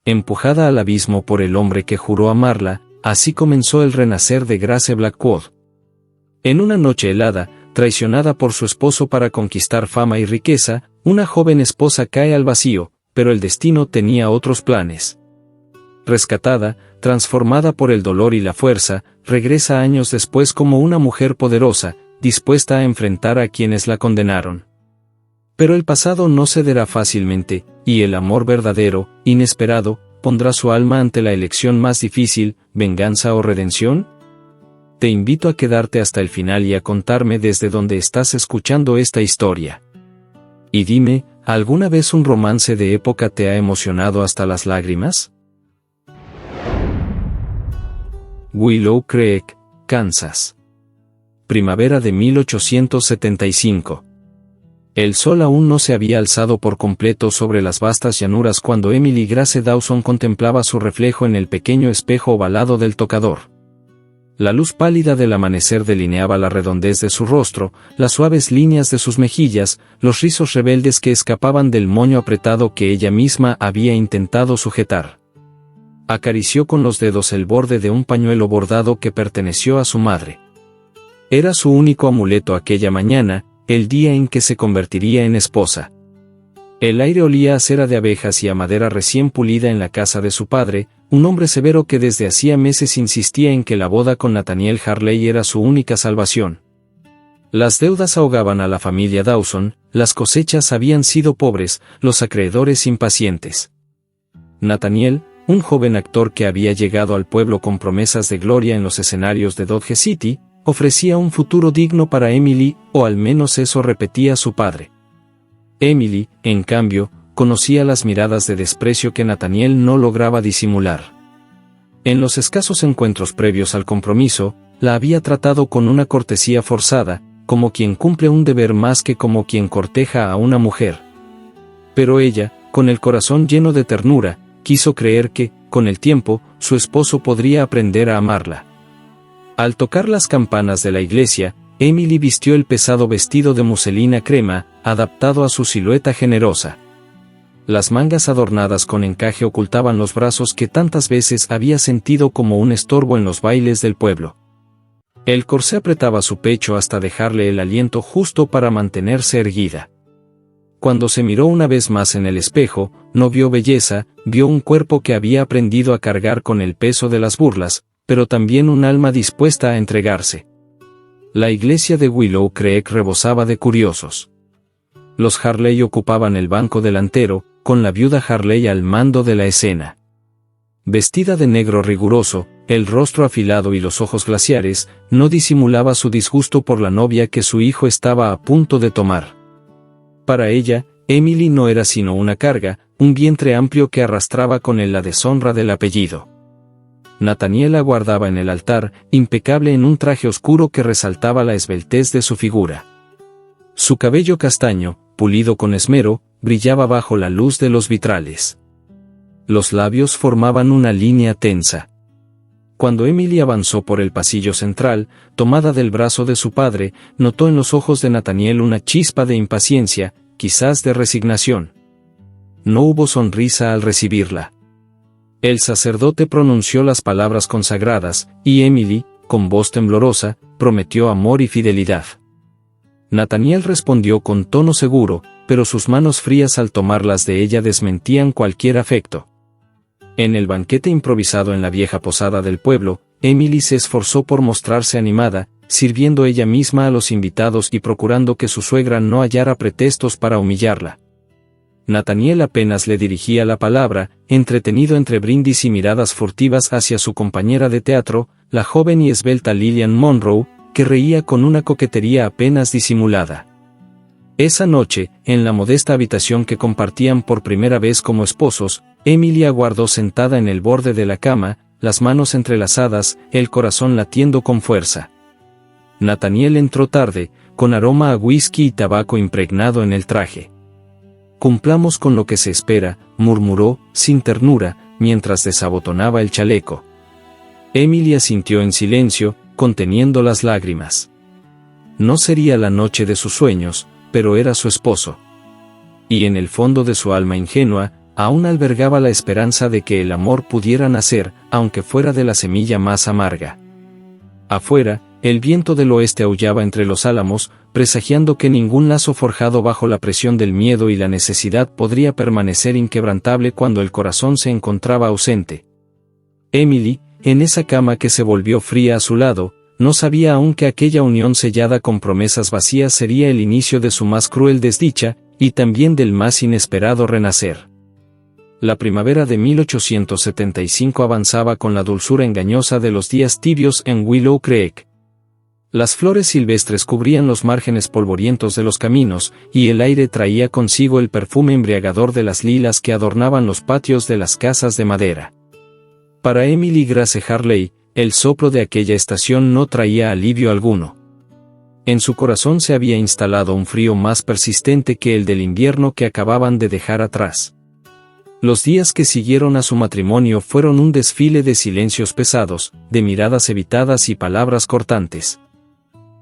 Empujada al abismo por el hombre que juró amarla, así comenzó el renacer de Grace Blackwood. En una noche helada, traicionada por su esposo para conquistar fama y riqueza, una joven esposa cae al vacío, pero el destino tenía otros planes. Rescatada, transformada por el dolor y la fuerza, regresa años después como una mujer poderosa, dispuesta a enfrentar a quienes la condenaron. Pero el pasado no cederá fácilmente, y el amor verdadero, inesperado, pondrá su alma ante la elección más difícil, venganza o redención. Te invito a quedarte hasta el final y a contarme desde dónde estás escuchando esta historia. Y dime, ¿alguna vez un romance de época te ha emocionado hasta las lágrimas? Willow Creek, Kansas. Primavera de 1875. El sol aún no se había alzado por completo sobre las vastas llanuras cuando Emily Grace Dawson contemplaba su reflejo en el pequeño espejo ovalado del tocador. La luz pálida del amanecer delineaba la redondez de su rostro, las suaves líneas de sus mejillas, los rizos rebeldes que escapaban del moño apretado que ella misma había intentado sujetar. Acarició con los dedos el borde de un pañuelo bordado que perteneció a su madre. Era su único amuleto aquella mañana, el día en que se convertiría en esposa. El aire olía a cera de abejas y a madera recién pulida en la casa de su padre, un hombre severo que desde hacía meses insistía en que la boda con Nathaniel Harley era su única salvación. Las deudas ahogaban a la familia Dawson, las cosechas habían sido pobres, los acreedores impacientes. Nathaniel, un joven actor que había llegado al pueblo con promesas de gloria en los escenarios de Dodge City, ofrecía un futuro digno para Emily, o al menos eso repetía su padre. Emily, en cambio, conocía las miradas de desprecio que Nathaniel no lograba disimular. En los escasos encuentros previos al compromiso, la había tratado con una cortesía forzada, como quien cumple un deber más que como quien corteja a una mujer. Pero ella, con el corazón lleno de ternura, quiso creer que, con el tiempo, su esposo podría aprender a amarla. Al tocar las campanas de la iglesia, Emily vistió el pesado vestido de muselina crema, adaptado a su silueta generosa. Las mangas adornadas con encaje ocultaban los brazos que tantas veces había sentido como un estorbo en los bailes del pueblo. El corsé apretaba su pecho hasta dejarle el aliento justo para mantenerse erguida. Cuando se miró una vez más en el espejo, no vio belleza, vio un cuerpo que había aprendido a cargar con el peso de las burlas, pero también un alma dispuesta a entregarse. La iglesia de Willow Creek rebosaba de curiosos. Los Harley ocupaban el banco delantero, con la viuda Harley al mando de la escena. Vestida de negro riguroso, el rostro afilado y los ojos glaciares, no disimulaba su disgusto por la novia que su hijo estaba a punto de tomar. Para ella, Emily no era sino una carga, un vientre amplio que arrastraba con él la deshonra del apellido. Nathaniel aguardaba en el altar, impecable en un traje oscuro que resaltaba la esbeltez de su figura. Su cabello castaño, pulido con esmero, brillaba bajo la luz de los vitrales. Los labios formaban una línea tensa. Cuando Emily avanzó por el pasillo central, tomada del brazo de su padre, notó en los ojos de Nathaniel una chispa de impaciencia, quizás de resignación. No hubo sonrisa al recibirla. El sacerdote pronunció las palabras consagradas, y Emily, con voz temblorosa, prometió amor y fidelidad. Nathaniel respondió con tono seguro, pero sus manos frías al tomarlas de ella desmentían cualquier afecto. En el banquete improvisado en la vieja posada del pueblo, Emily se esforzó por mostrarse animada, sirviendo ella misma a los invitados y procurando que su suegra no hallara pretextos para humillarla. Nathaniel apenas le dirigía la palabra, entretenido entre brindis y miradas furtivas hacia su compañera de teatro, la joven y esbelta Lillian Monroe, que reía con una coquetería apenas disimulada. Esa noche, en la modesta habitación que compartían por primera vez como esposos, Emily aguardó sentada en el borde de la cama, las manos entrelazadas, el corazón latiendo con fuerza. Nathaniel entró tarde, con aroma a whisky y tabaco impregnado en el traje. «Cumplamos con lo que se espera», murmuró, sin ternura, mientras desabotonaba el chaleco. Emily asintió en silencio, conteniendo las lágrimas. No sería la noche de sus sueños, pero era su esposo. Y en el fondo de su alma ingenua, aún albergaba la esperanza de que el amor pudiera nacer, aunque fuera de la semilla más amarga. Afuera, el viento del oeste aullaba entre los álamos, presagiando que ningún lazo forjado bajo la presión del miedo y la necesidad podría permanecer inquebrantable cuando el corazón se encontraba ausente. Emily, en esa cama que se volvió fría a su lado, no sabía aún que aquella unión sellada con promesas vacías sería el inicio de su más cruel desdicha, y también del más inesperado renacer. La primavera de 1875 avanzaba con la dulzura engañosa de los días tibios en Willow Creek. Las flores silvestres cubrían los márgenes polvorientos de los caminos, y el aire traía consigo el perfume embriagador de las lilas que adornaban los patios de las casas de madera. Para Emily Grace Harley, el soplo de aquella estación no traía alivio alguno. En su corazón se había instalado un frío más persistente que el del invierno que acababan de dejar atrás. Los días que siguieron a su matrimonio fueron un desfile de silencios pesados, de miradas evitadas y palabras cortantes.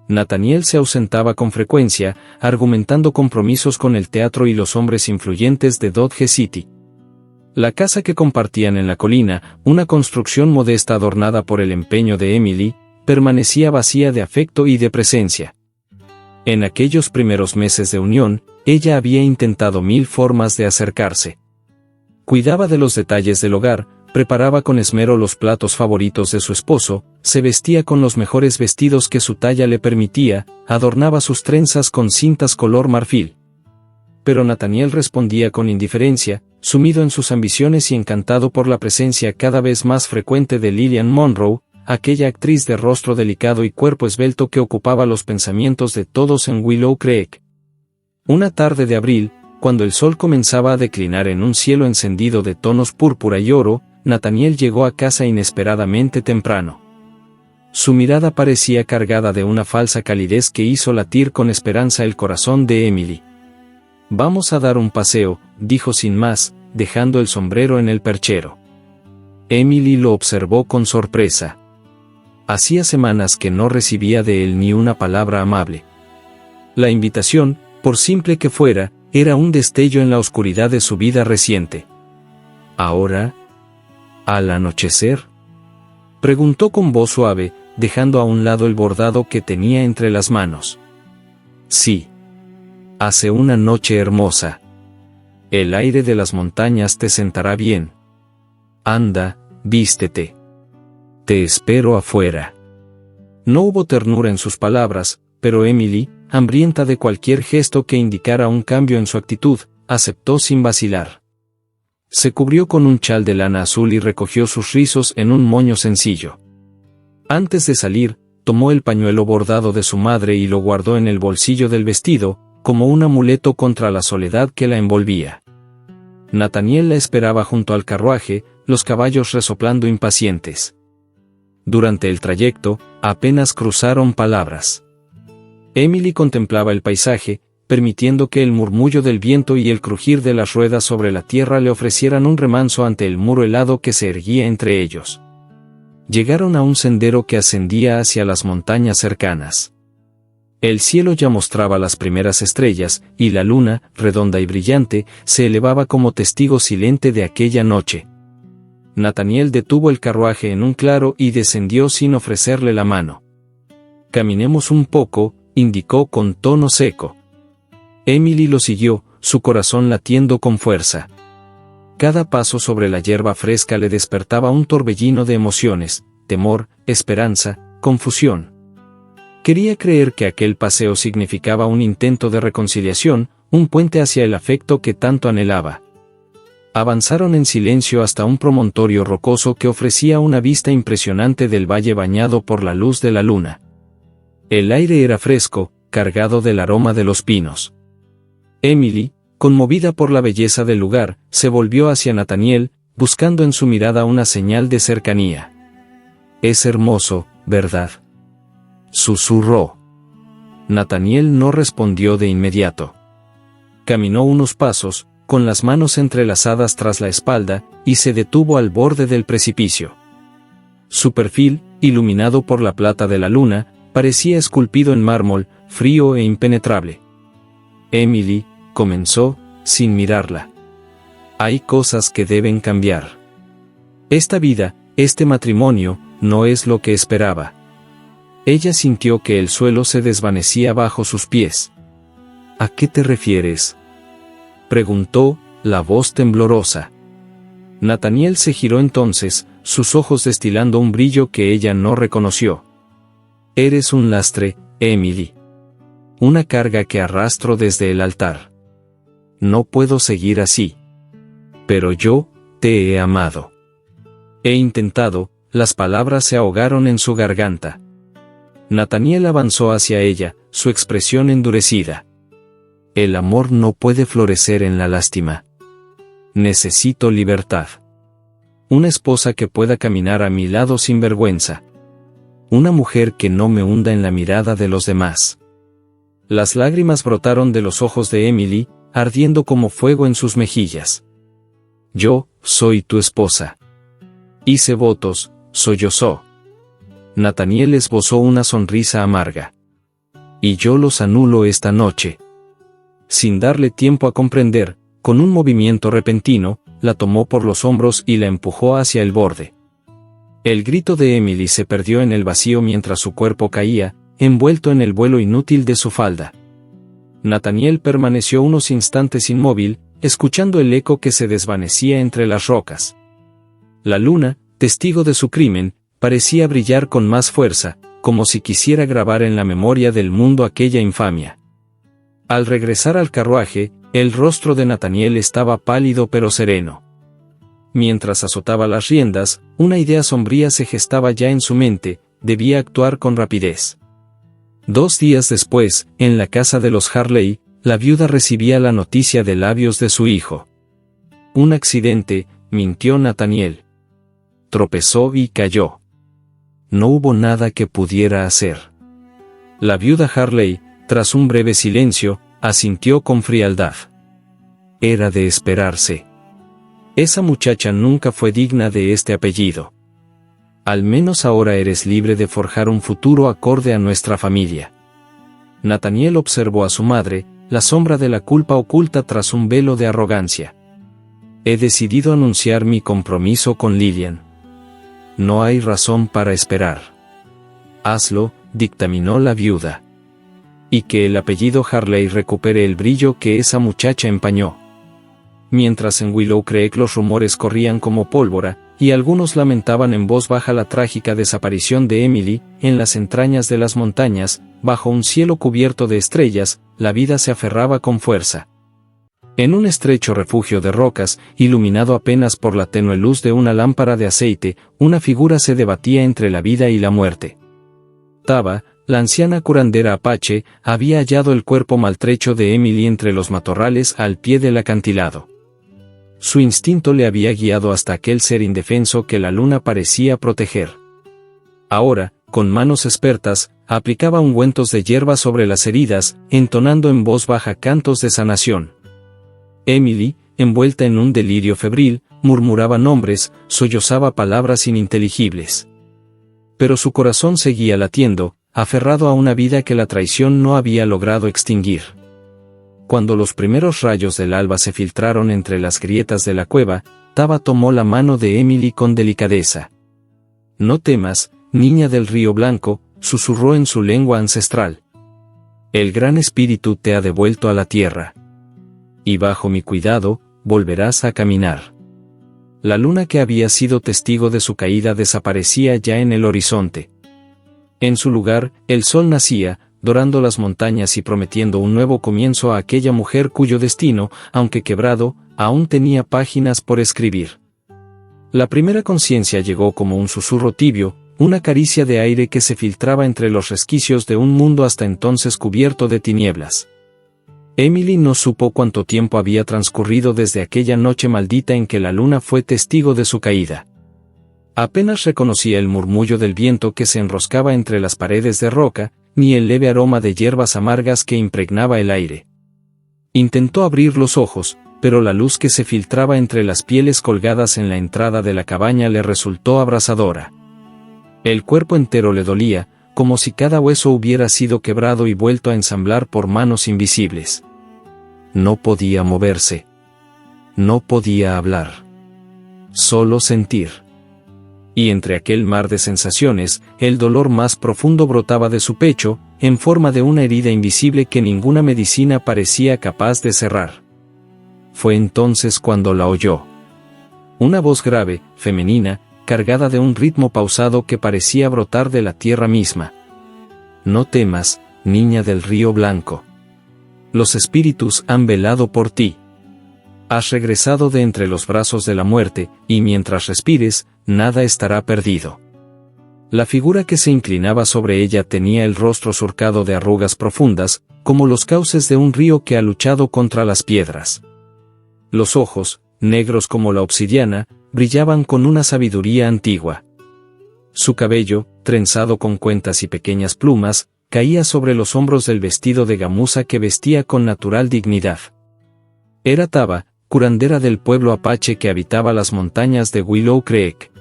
Nathaniel se ausentaba con frecuencia, argumentando compromisos con el teatro y los hombres influyentes de Dodge City. La casa que compartían en la colina, una construcción modesta adornada por el empeño de Emily, permanecía vacía de afecto y de presencia. En aquellos primeros meses de unión, ella había intentado 1000 formas de acercarse. Cuidaba de los detalles del hogar, preparaba con esmero los platos favoritos de su esposo, se vestía con los mejores vestidos que su talla le permitía, adornaba sus trenzas con cintas color marfil. Pero Nathaniel respondía con indiferencia, sumido en sus ambiciones y encantado por la presencia cada vez más frecuente de Lillian Monroe, aquella actriz de rostro delicado y cuerpo esbelto que ocupaba los pensamientos de todos en Willow Creek. Una tarde de abril, cuando el sol comenzaba a declinar en un cielo encendido de tonos púrpura y oro, Nathaniel llegó a casa inesperadamente temprano. Su mirada parecía cargada de una falsa calidez que hizo latir con esperanza el corazón de Emily. «Vamos a dar un paseo», dijo sin más, dejando el sombrero en el perchero. Emily lo observó con sorpresa. Hacía semanas que no recibía de él ni una palabra amable. La invitación, por simple que fuera, era un destello en la oscuridad de su vida reciente. «¿Ahora? ¿Al anochecer?», preguntó con voz suave, dejando a un lado el bordado que tenía entre las manos. «Sí. Hace una noche hermosa. El aire de las montañas te sentará bien. Anda, vístete. Te espero afuera». No hubo ternura en sus palabras, pero Emily, hambrienta de cualquier gesto que indicara un cambio en su actitud, aceptó sin vacilar. Se cubrió con un chal de lana azul y recogió sus rizos en un moño sencillo. Antes de salir, tomó el pañuelo bordado de su madre y lo guardó en el bolsillo del vestido, como un amuleto contra la soledad que la envolvía. Nathaniel la esperaba junto al carruaje, los caballos resoplando impacientes. Durante el trayecto, apenas cruzaron palabras. Emily contemplaba el paisaje, permitiendo que el murmullo del viento y el crujir de las ruedas sobre la tierra le ofrecieran un remanso ante el muro helado que se erguía entre ellos. Llegaron a un sendero que ascendía hacia las montañas cercanas. El cielo ya mostraba las primeras estrellas, y la luna, redonda y brillante, se elevaba como testigo silente de aquella noche. Nathaniel detuvo el carruaje en un claro y descendió sin ofrecerle la mano. «Caminemos un poco», indicó con tono seco. Emily lo siguió, su corazón latiendo con fuerza. Cada paso sobre la hierba fresca le despertaba un torbellino de emociones, temor, esperanza, confusión. Quería creer que aquel paseo significaba un intento de reconciliación, un puente hacia el afecto que tanto anhelaba. Avanzaron en silencio hasta un promontorio rocoso que ofrecía una vista impresionante del valle bañado por la luz de la luna. El aire era fresco, cargado del aroma de los pinos. Emily, conmovida por la belleza del lugar, se volvió hacia Nathaniel, buscando en su mirada una señal de cercanía. «Es hermoso, ¿verdad?», susurró. Nathaniel no respondió de inmediato. Caminó unos pasos, con las manos entrelazadas tras la espalda, y se detuvo al borde del precipicio. Su perfil, iluminado por la plata de la luna, parecía esculpido en mármol, frío e impenetrable. Emily, comenzó, sin mirarla. Hay cosas que deben cambiar. Esta vida, este matrimonio, no es lo que esperaba. Ella sintió que el suelo se desvanecía bajo sus pies. ¿A qué te refieres?, preguntó, la voz temblorosa. Nathaniel se giró entonces, sus ojos destilando un brillo que ella no reconoció. Eres un lastre, Emily. Una carga que arrastro desde el altar. No puedo seguir así. Pero yo, te he amado. He intentado, las palabras se ahogaron en su garganta. Nathaniel avanzó hacia ella, su expresión endurecida. El amor no puede florecer en la lástima. Necesito libertad. Una esposa que pueda caminar a mi lado sin vergüenza. Una mujer que no me hunda en la mirada de los demás. Las lágrimas brotaron de los ojos de Emily, ardiendo como fuego en sus mejillas. Yo, soy tu esposa. Hice votos, sollozó. Nathaniel esbozó una sonrisa amarga. Y yo los anulo esta noche. Sin darle tiempo a comprender, con un movimiento repentino, la tomó por los hombros y la empujó hacia el borde. El grito de Emily se perdió en el vacío mientras su cuerpo caía, envuelto en el vuelo inútil de su falda. Nathaniel permaneció unos instantes inmóvil, escuchando el eco que se desvanecía entre las rocas. La luna, testigo de su crimen, parecía brillar con más fuerza, como si quisiera grabar en la memoria del mundo aquella infamia. Al regresar al carruaje, el rostro de Nathaniel estaba pálido pero sereno. Mientras azotaba las riendas, una idea sombría se gestaba ya en su mente, debía actuar con rapidez. 2 días después, en la casa de los Harley, la viuda recibía la noticia de labios de su hijo. Un accidente, mintió Nathaniel. Tropezó y cayó. No hubo nada que pudiera hacer. La viuda Harley, tras un breve silencio, asintió con frialdad. Era de esperarse. Esa muchacha nunca fue digna de este apellido. Al menos ahora eres libre de forjar un futuro acorde a nuestra familia. Nathaniel observó a su madre, la sombra de la culpa oculta tras un velo de arrogancia. He decidido anunciar mi compromiso con Lillian. No hay razón para esperar. Hazlo, dictaminó la viuda. Y que el apellido Harley recupere el brillo que esa muchacha empañó. Mientras en Willow Creek los rumores corrían como pólvora, y algunos lamentaban en voz baja la trágica desaparición de Emily, en las entrañas de las montañas, bajo un cielo cubierto de estrellas, la vida se aferraba con fuerza. En un estrecho refugio de rocas, iluminado apenas por la tenue luz de una lámpara de aceite, una figura se debatía entre la vida y la muerte. Taba, la anciana curandera apache, había hallado el cuerpo maltrecho de Emily entre los matorrales al pie del acantilado. Su instinto le había guiado hasta aquel ser indefenso que la luna parecía proteger. Ahora, con manos expertas, aplicaba ungüentos de hierba sobre las heridas, entonando en voz baja cantos de sanación. Emily, envuelta en un delirio febril, murmuraba nombres, sollozaba palabras ininteligibles. Pero su corazón seguía latiendo, aferrado a una vida que la traición no había logrado extinguir. Cuando los primeros rayos del alba se filtraron entre las grietas de la cueva, Taba tomó la mano de Emily con delicadeza. No temas, niña del río blanco, susurró en su lengua ancestral. El gran espíritu te ha devuelto a la tierra. Y bajo mi cuidado, volverás a caminar. La luna que había sido testigo de su caída desaparecía ya en el horizonte. En su lugar, el sol nacía, dorando las montañas y prometiendo un nuevo comienzo a aquella mujer cuyo destino, aunque quebrado, aún tenía páginas por escribir. La primera conciencia llegó como un susurro tibio, una caricia de aire que se filtraba entre los resquicios de un mundo hasta entonces cubierto de tinieblas. Emily no supo cuánto tiempo había transcurrido desde aquella noche maldita en que la luna fue testigo de su caída. Apenas reconocía el murmullo del viento que se enroscaba entre las paredes de roca, ni el leve aroma de hierbas amargas que impregnaba el aire. Intentó abrir los ojos, pero la luz que se filtraba entre las pieles colgadas en la entrada de la cabaña le resultó abrasadora. El cuerpo entero le dolía, como si cada hueso hubiera sido quebrado y vuelto a ensamblar por manos invisibles. No podía moverse. no podía hablar. Solo sentir. Y entre aquel mar de sensaciones, el dolor más profundo brotaba de su pecho, en forma de una herida invisible que ninguna medicina parecía capaz de cerrar. Fue entonces cuando la oyó. Una voz grave, femenina, cargada de un ritmo pausado que parecía brotar de la tierra misma. No temas, niña del río blanco. Los espíritus han velado por ti. Has regresado de entre los brazos de la muerte, y mientras respires, nada estará perdido. La figura que se inclinaba sobre ella tenía el rostro surcado de arrugas profundas, como los cauces de un río que ha luchado contra las piedras. Los ojos, negros como la obsidiana, brillaban con una sabiduría antigua. Su cabello, trenzado con cuentas y pequeñas plumas, caía sobre los hombros del vestido de gamuza que vestía con natural dignidad. Era Taba, curandera del pueblo apache que habitaba las montañas de Willow Creek.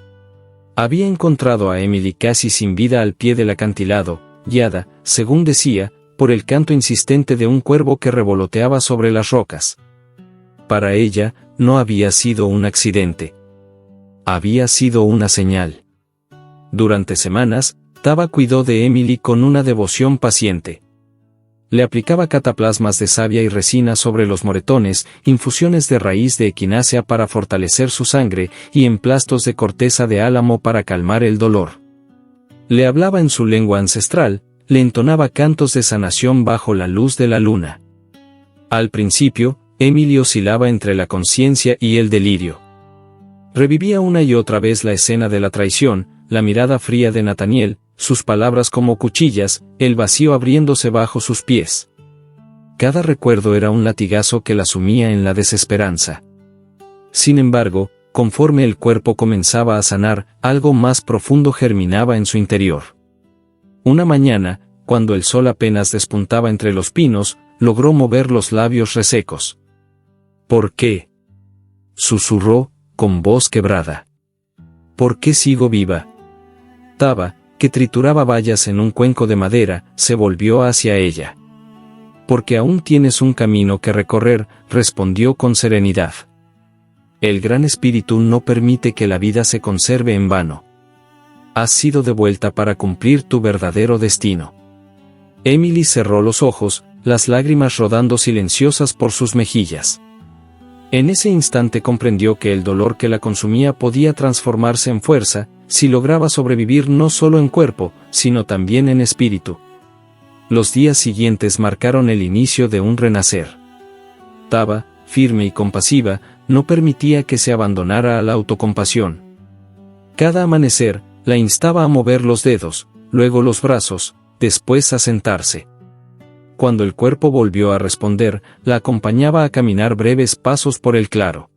Había encontrado a Emily casi sin vida al pie del acantilado, guiada, según decía, por el canto insistente de un cuervo que revoloteaba sobre las rocas. Para ella, no había sido un accidente. Había sido una señal. Durante semanas, Taba cuidó de Emily con una devoción paciente. Le aplicaba cataplasmas de savia y resina sobre los moretones, infusiones de raíz de equinácea para fortalecer su sangre y emplastos de corteza de álamo para calmar el dolor. Le hablaba en su lengua ancestral, le entonaba cantos de sanación bajo la luz de la luna. Al principio, Emily oscilaba entre la conciencia y el delirio. Revivía una y otra vez la escena de la traición, la mirada fría de Nathaniel, sus palabras como cuchillas, el vacío abriéndose bajo sus pies. Cada recuerdo era un latigazo que la sumía en la desesperanza. Sin embargo, conforme el cuerpo comenzaba a sanar, algo más profundo germinaba en su interior. Una mañana, cuando el sol apenas despuntaba entre los pinos, logró mover los labios resecos. ¿Por qué?, susurró, con voz quebrada. ¿Por qué sigo viva? Taba, que trituraba bayas en un cuenco de madera, se volvió hacia ella. Porque aún tienes un camino que recorrer, respondió con serenidad. El Gran Espíritu no permite que la vida se conserve en vano. Has sido devuelta para cumplir tu verdadero destino. Emily cerró los ojos, las lágrimas rodando silenciosas por sus mejillas. En ese instante comprendió que el dolor que la consumía podía transformarse en fuerza, si lograba sobrevivir no solo en cuerpo, sino también en espíritu. Los días siguientes marcaron el inicio de un renacer. Taba, firme y compasiva, no permitía que se abandonara a la autocompasión. Cada amanecer, la instaba a mover los dedos, luego los brazos, después a sentarse. Cuando el cuerpo volvió a responder, la acompañaba a caminar breves pasos por el claro.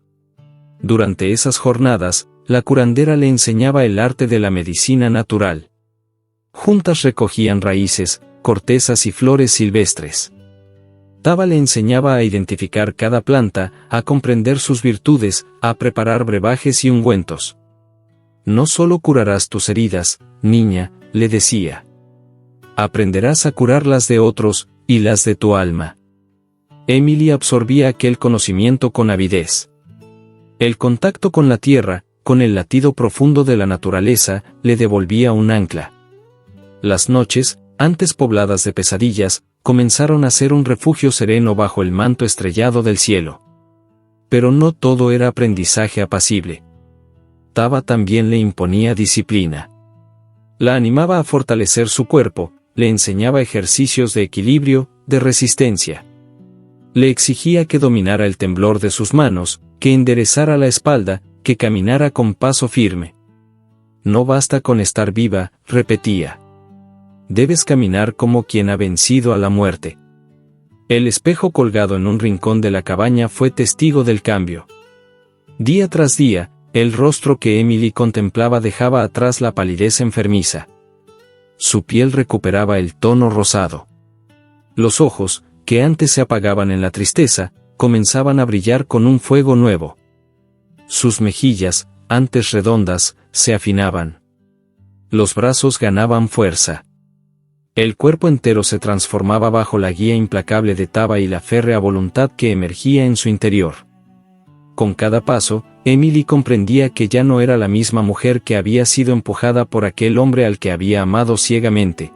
Durante esas jornadas, la curandera le enseñaba el arte de la medicina natural. Juntas recogían raíces, cortezas y flores silvestres. Taba le enseñaba a identificar cada planta, a comprender sus virtudes, a preparar brebajes y ungüentos. No solo curarás tus heridas, niña, le decía. Aprenderás a curar las de otros, y las de tu alma. Emily absorbía aquel conocimiento con avidez. El contacto con la tierra, con el latido profundo de la naturaleza, le devolvía un ancla. Las noches, antes pobladas de pesadillas, comenzaron a ser un refugio sereno bajo el manto estrellado del cielo. Pero no todo era aprendizaje apacible. Taba también le imponía disciplina. La animaba a fortalecer su cuerpo, le enseñaba ejercicios de equilibrio, de resistencia. Le exigía que dominara el temblor de sus manos, que enderezara la espalda, que caminara con paso firme. No basta con estar viva, repetía. Debes caminar como quien ha vencido a la muerte. El espejo colgado en un rincón de la cabaña fue testigo del cambio. Día tras día, el rostro que Emily contemplaba dejaba atrás la palidez enfermiza. Su piel recuperaba el tono rosado. Los ojos, que antes se apagaban en la tristeza, comenzaban a brillar con un fuego nuevo. Sus mejillas, antes redondas, se afinaban. Los brazos ganaban fuerza. El cuerpo entero se transformaba bajo la guía implacable de Taba y la férrea voluntad que emergía en su interior. con cada paso, Emily comprendía que ya no era la misma mujer que había sido empujada por aquel hombre al que había amado ciegamente.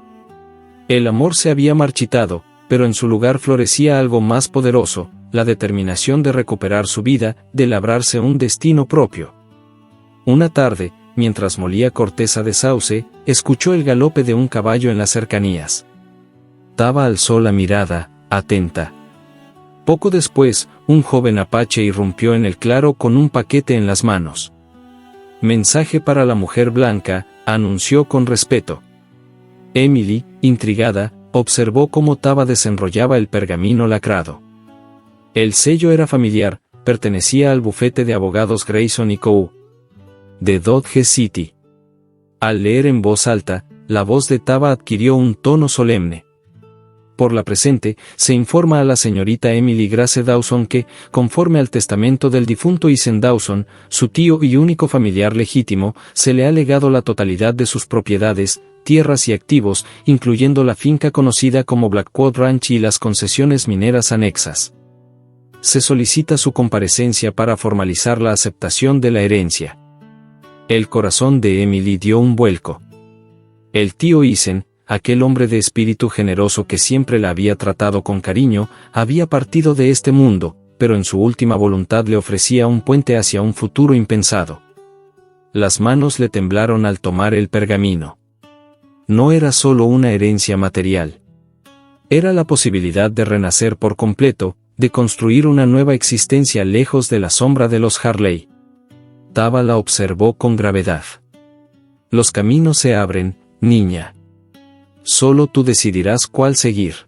El amor se había marchitado, pero en su lugar florecía algo más poderoso, la determinación de recuperar su vida, de labrarse un destino propio. Una tarde, mientras molía corteza de sauce, escuchó el galope de un caballo en las cercanías. Taba alzó la mirada, atenta. Poco después, un joven apache irrumpió en el claro con un paquete en las manos. «Mensaje para la mujer blanca», anunció con respeto. Emily, intrigada, observó cómo Taba desenrollaba el pergamino lacrado. El sello era familiar, pertenecía al bufete de abogados Grayson y Co. de Dodge City. Al leer en voz alta, la voz de Taba adquirió un tono solemne. Por la presente, se informa a la señorita Emily Grace Dawson que, conforme al testamento del difunto Eason Dawson, su tío y único familiar legítimo, se le ha legado la totalidad de sus propiedades, tierras y activos, incluyendo la finca conocida como Blackwood Ranch y las concesiones mineras anexas. Se solicita su comparecencia para formalizar la aceptación de la herencia. El corazón de Emily dio un vuelco. El tío Eason, aquel hombre de espíritu generoso que siempre la había tratado con cariño, había partido de este mundo, pero en su última voluntad le ofrecía un puente hacia un futuro impensado. Las manos le temblaron al tomar el pergamino. No era solo una herencia material. Era la posibilidad de renacer por completo, de construir una nueva existencia lejos de la sombra de los Harley. Taba la observó con gravedad. Los caminos se abren, niña. Solo tú decidirás cuál seguir.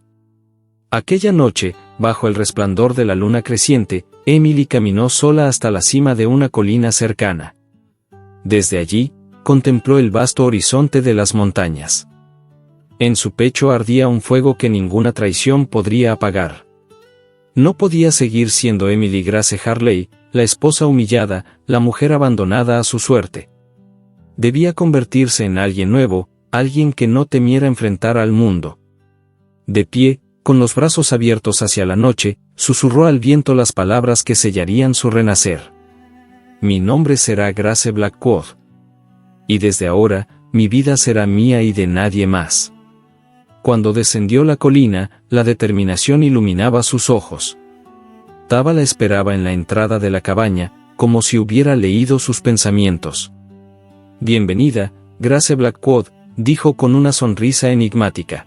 Aquella noche, bajo el resplandor de la luna creciente, Emily caminó sola hasta la cima de una colina cercana. Desde allí, contempló el vasto horizonte de las montañas. En su pecho ardía un fuego que ninguna traición podría apagar. No podía seguir siendo Emily Grace Harley, la esposa humillada, la mujer abandonada a su suerte. Debía convertirse en alguien nuevo, alguien que no temiera enfrentar al mundo. De pie, con los brazos abiertos hacia la noche, susurró al viento las palabras que sellarían su renacer. Mi nombre será Grace Blackwood. Y desde ahora, mi vida será mía y de nadie más. Cuando descendió la colina, la determinación iluminaba sus ojos. Taba la esperaba en la entrada de la cabaña, como si hubiera leído sus pensamientos. Bienvenida, Grace Blackwood, dijo con una sonrisa enigmática.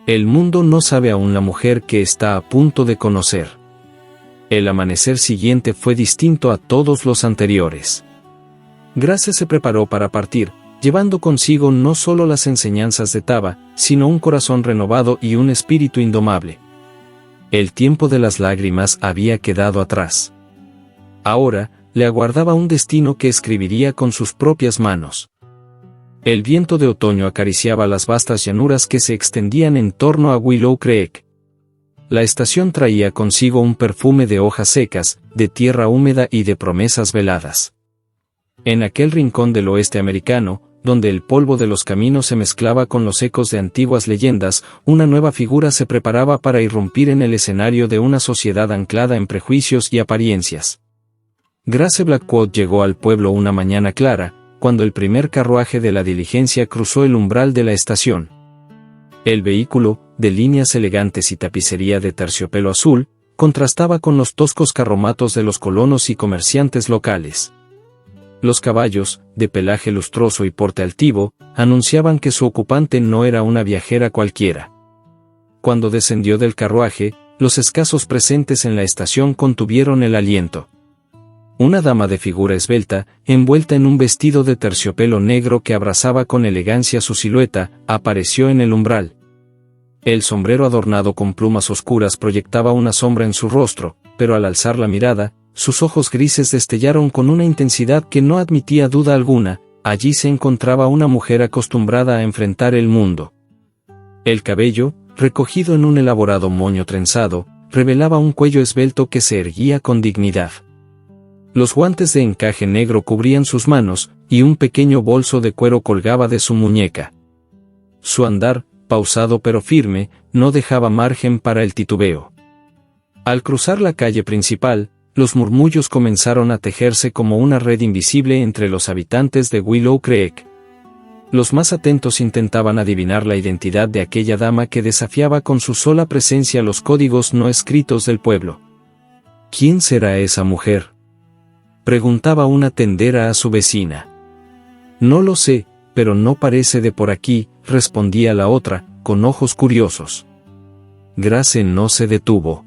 El mundo no sabe aún la mujer que está a punto de conocer. El amanecer siguiente fue distinto a todos los anteriores. Grace se preparó para partir, llevando consigo no solo las enseñanzas de Taba, sino un corazón renovado y un espíritu indomable. El tiempo de las lágrimas había quedado atrás. Ahora, le aguardaba un destino que escribiría con sus propias manos. El viento de otoño acariciaba las vastas llanuras que se extendían en torno a Willow Creek. La estación traía consigo un perfume de hojas secas, de tierra húmeda y de promesas veladas. En aquel rincón del oeste americano, donde el polvo de los caminos se mezclaba con los ecos de antiguas leyendas, una nueva figura se preparaba para irrumpir en el escenario de una sociedad anclada en prejuicios y apariencias. Grace Blackwood llegó al pueblo una mañana clara, cuando el primer carruaje de la diligencia cruzó el umbral de la estación. El vehículo, de líneas elegantes y tapicería de terciopelo azul, contrastaba con los toscos carromatos de los colonos y comerciantes locales. Los caballos, de pelaje lustroso y porte altivo, anunciaban que su ocupante no era una viajera cualquiera. Cuando descendió del carruaje, los escasos presentes en la estación contuvieron el aliento. Una dama de figura esbelta, envuelta en un vestido de terciopelo negro que abrazaba con elegancia su silueta, apareció en el umbral. El sombrero adornado con plumas oscuras proyectaba una sombra en su rostro, pero al alzar la mirada, sus ojos grises destellaron con una intensidad que no admitía duda alguna. Allí se encontraba una mujer acostumbrada a enfrentar el mundo. El cabello, recogido en un elaborado moño trenzado, revelaba un cuello esbelto que se erguía con dignidad. Los guantes de encaje negro cubrían sus manos, y un pequeño bolso de cuero colgaba de su muñeca. Su andar, pausado pero firme, no dejaba margen para el titubeo. Al cruzar la calle principal, los murmullos comenzaron a tejerse como una red invisible entre los habitantes de Willow Creek. Los más atentos intentaban adivinar la identidad de aquella dama que desafiaba con su sola presencia los códigos no escritos del pueblo. ¿Quién será esa mujer?, preguntaba una tendera a su vecina. No lo sé, pero no parece de por aquí, respondía la otra, con ojos curiosos. Grace no se detuvo.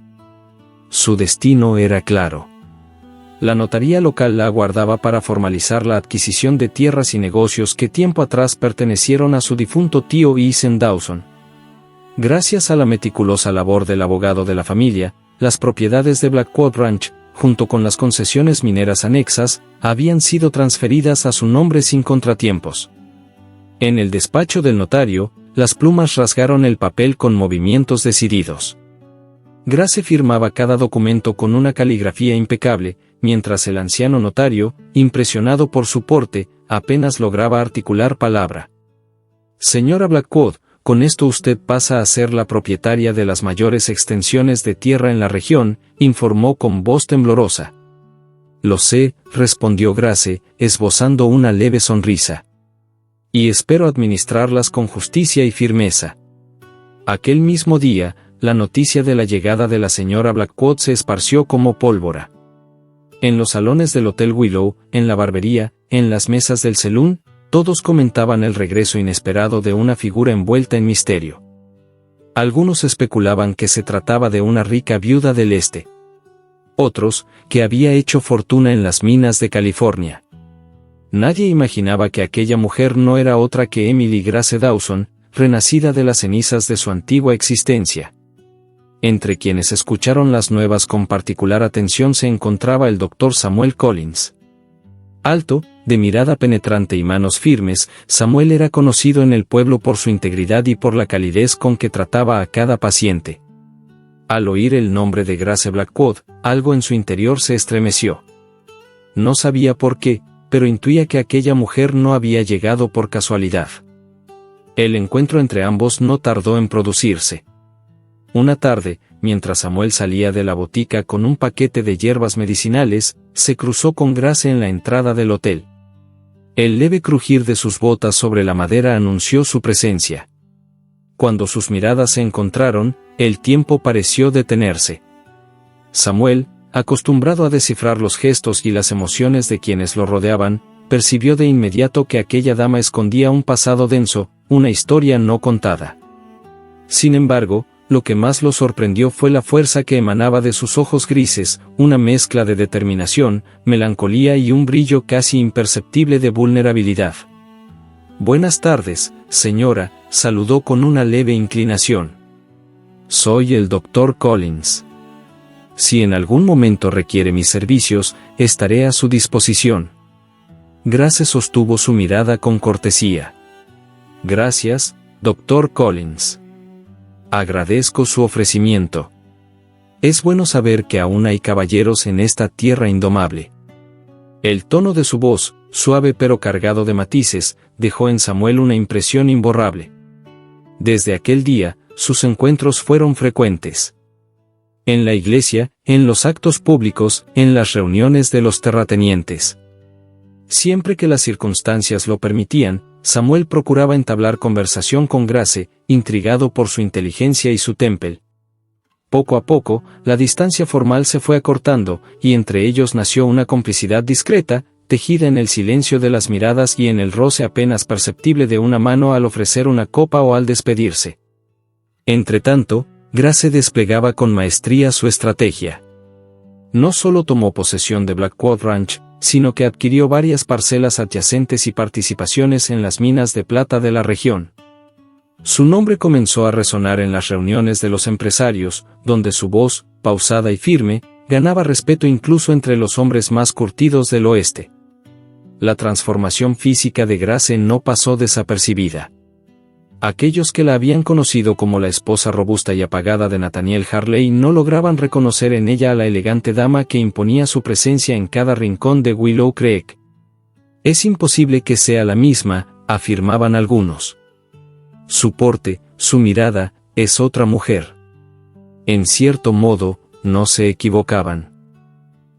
Su destino era claro. La notaría local la aguardaba para formalizar la adquisición de tierras y negocios que tiempo atrás pertenecieron a su difunto tío Eason Dawson. Gracias a la meticulosa labor del abogado de la familia, las propiedades de Blackwood Ranch, junto con las concesiones mineras anexas, habían sido transferidas a su nombre sin contratiempos. En el despacho del notario, las plumas rasgaron el papel con movimientos decididos. Grace firmaba cada documento con una caligrafía impecable, mientras el anciano notario, impresionado por su porte, apenas lograba articular palabra. Señora Blackwood, con esto usted pasa a ser la propietaria de las mayores extensiones de tierra en la región, informó con voz temblorosa. Lo sé, respondió Grace, esbozando una leve sonrisa. Y espero administrarlas con justicia y firmeza. Aquel mismo día, la noticia de la llegada de la señora Blackwood se esparció como pólvora. En los salones del Hotel Willow, en la barbería, en las mesas del saloon, todos comentaban el regreso inesperado de una figura envuelta en misterio. Algunos especulaban que se trataba de una rica viuda del este. Otros, que había hecho fortuna en las minas de California. Nadie imaginaba que aquella mujer no era otra que Emily Grace Dawson, renacida de las cenizas de su antigua existencia. Entre quienes escucharon las nuevas con particular atención se encontraba el Dr. Samuel Collins. Alto, de mirada penetrante y manos firmes, Samuel era conocido en el pueblo por su integridad y por la calidez con que trataba a cada paciente. Al oír el nombre de Grace Blackwood, algo en su interior se estremeció. No sabía por qué, pero intuía que aquella mujer no había llegado por casualidad. El encuentro entre ambos no tardó en producirse. Una tarde, mientras Samuel salía de la botica con un paquete de hierbas medicinales, se cruzó con Grace en la entrada del hotel. El leve crujir de sus botas sobre la madera anunció su presencia. Cuando sus miradas se encontraron, el tiempo pareció detenerse. Samuel, acostumbrado a descifrar los gestos y las emociones de quienes lo rodeaban, percibió de inmediato que aquella dama escondía un pasado denso, una historia no contada. Sin embargo, lo que más lo sorprendió fue la fuerza que emanaba de sus ojos grises, una mezcla de determinación, melancolía y un brillo casi imperceptible de vulnerabilidad. Buenas tardes, señora, saludó con una leve inclinación. Soy el Dr. Collins. Si en algún momento requiere mis servicios, estaré a su disposición. Grace sostuvo su mirada con cortesía. Gracias, Dr. Collins. Agradezco su ofrecimiento. Es bueno saber que aún hay caballeros en esta tierra indomable. El tono de su voz, suave pero cargado de matices, dejó en Samuel una impresión imborrable. Desde aquel día, sus encuentros fueron frecuentes. En la iglesia, en los actos públicos, en las reuniones de los terratenientes. Siempre que las circunstancias lo permitían, Samuel procuraba entablar conversación con Grace, intrigado por su inteligencia y su temple. Poco a poco, la distancia formal se fue acortando, y entre ellos nació una complicidad discreta, tejida en el silencio de las miradas y en el roce apenas perceptible de una mano al ofrecer una copa o al despedirse. Entretanto, Grace desplegaba con maestría su estrategia. No solo tomó posesión de Blackwood Ranch, sino que adquirió varias parcelas adyacentes y participaciones en las minas de plata de la región. Su nombre comenzó a resonar en las reuniones de los empresarios, donde su voz, pausada y firme, ganaba respeto incluso entre los hombres más curtidos del oeste. La transformación física de Grace no pasó desapercibida. Aquellos que la habían conocido como la esposa robusta y apagada de Nathaniel Harley no lograban reconocer en ella a la elegante dama que imponía su presencia en cada rincón de Willow Creek. Es imposible que sea la misma, afirmaban algunos. Su porte, su mirada, es otra mujer. En cierto modo, no se equivocaban.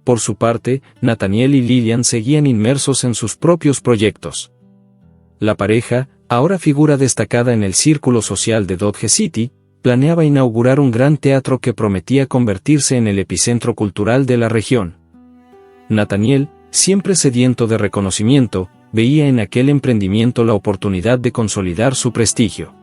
Por su parte, Nathaniel y Lillian seguían inmersos en sus propios proyectos. La pareja, ahora figura destacada en el círculo social de Dodge City, planeaba inaugurar un gran teatro que prometía convertirse en el epicentro cultural de la región. Nathaniel, siempre sediento de reconocimiento, veía en aquel emprendimiento la oportunidad de consolidar su prestigio.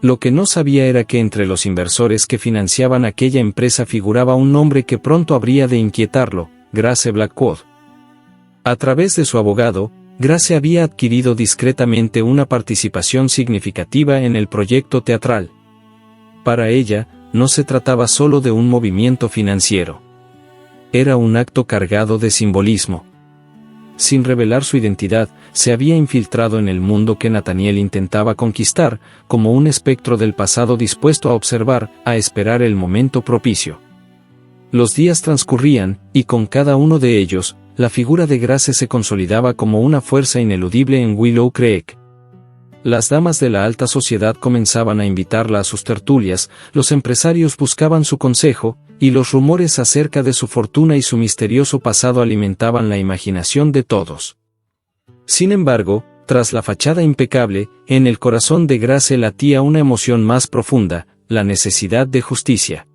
Lo que no sabía era que entre los inversores que financiaban aquella empresa figuraba un nombre que pronto habría de inquietarlo, Grace Blackwood. A través de su abogado, Grace había adquirido discretamente una participación significativa en el proyecto teatral. Para ella, no se trataba solo de un movimiento financiero. Era un acto cargado de simbolismo. Sin revelar su identidad, se había infiltrado en el mundo que Nathaniel intentaba conquistar, como un espectro del pasado dispuesto a observar, a esperar el momento propicio. Los días transcurrían, y con cada uno de ellos, la figura de Grace se consolidaba como una fuerza ineludible en Willow Creek. Las damas de la alta sociedad comenzaban a invitarla a sus tertulias, los empresarios buscaban su consejo, y los rumores acerca de su fortuna y su misterioso pasado alimentaban la imaginación de todos. Sin embargo, tras la fachada impecable, en el corazón de Grace latía una emoción más profunda, la necesidad de justicia.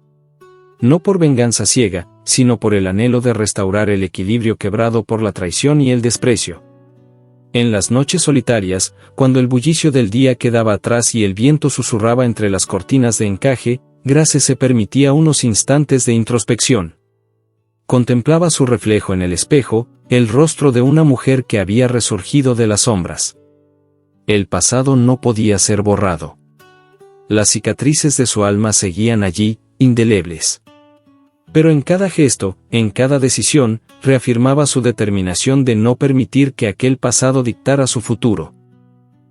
No por venganza ciega, sino por el anhelo de restaurar el equilibrio quebrado por la traición y el desprecio. En las noches solitarias, cuando el bullicio del día quedaba atrás y el viento susurraba entre las cortinas de encaje, Grace se permitía unos instantes de introspección. Contemplaba su reflejo en el espejo, el rostro de una mujer que había resurgido de las sombras. El pasado no podía ser borrado. Las cicatrices de su alma seguían allí, indelebles. Pero en cada gesto, en cada decisión, reafirmaba su determinación de no permitir que aquel pasado dictara su futuro.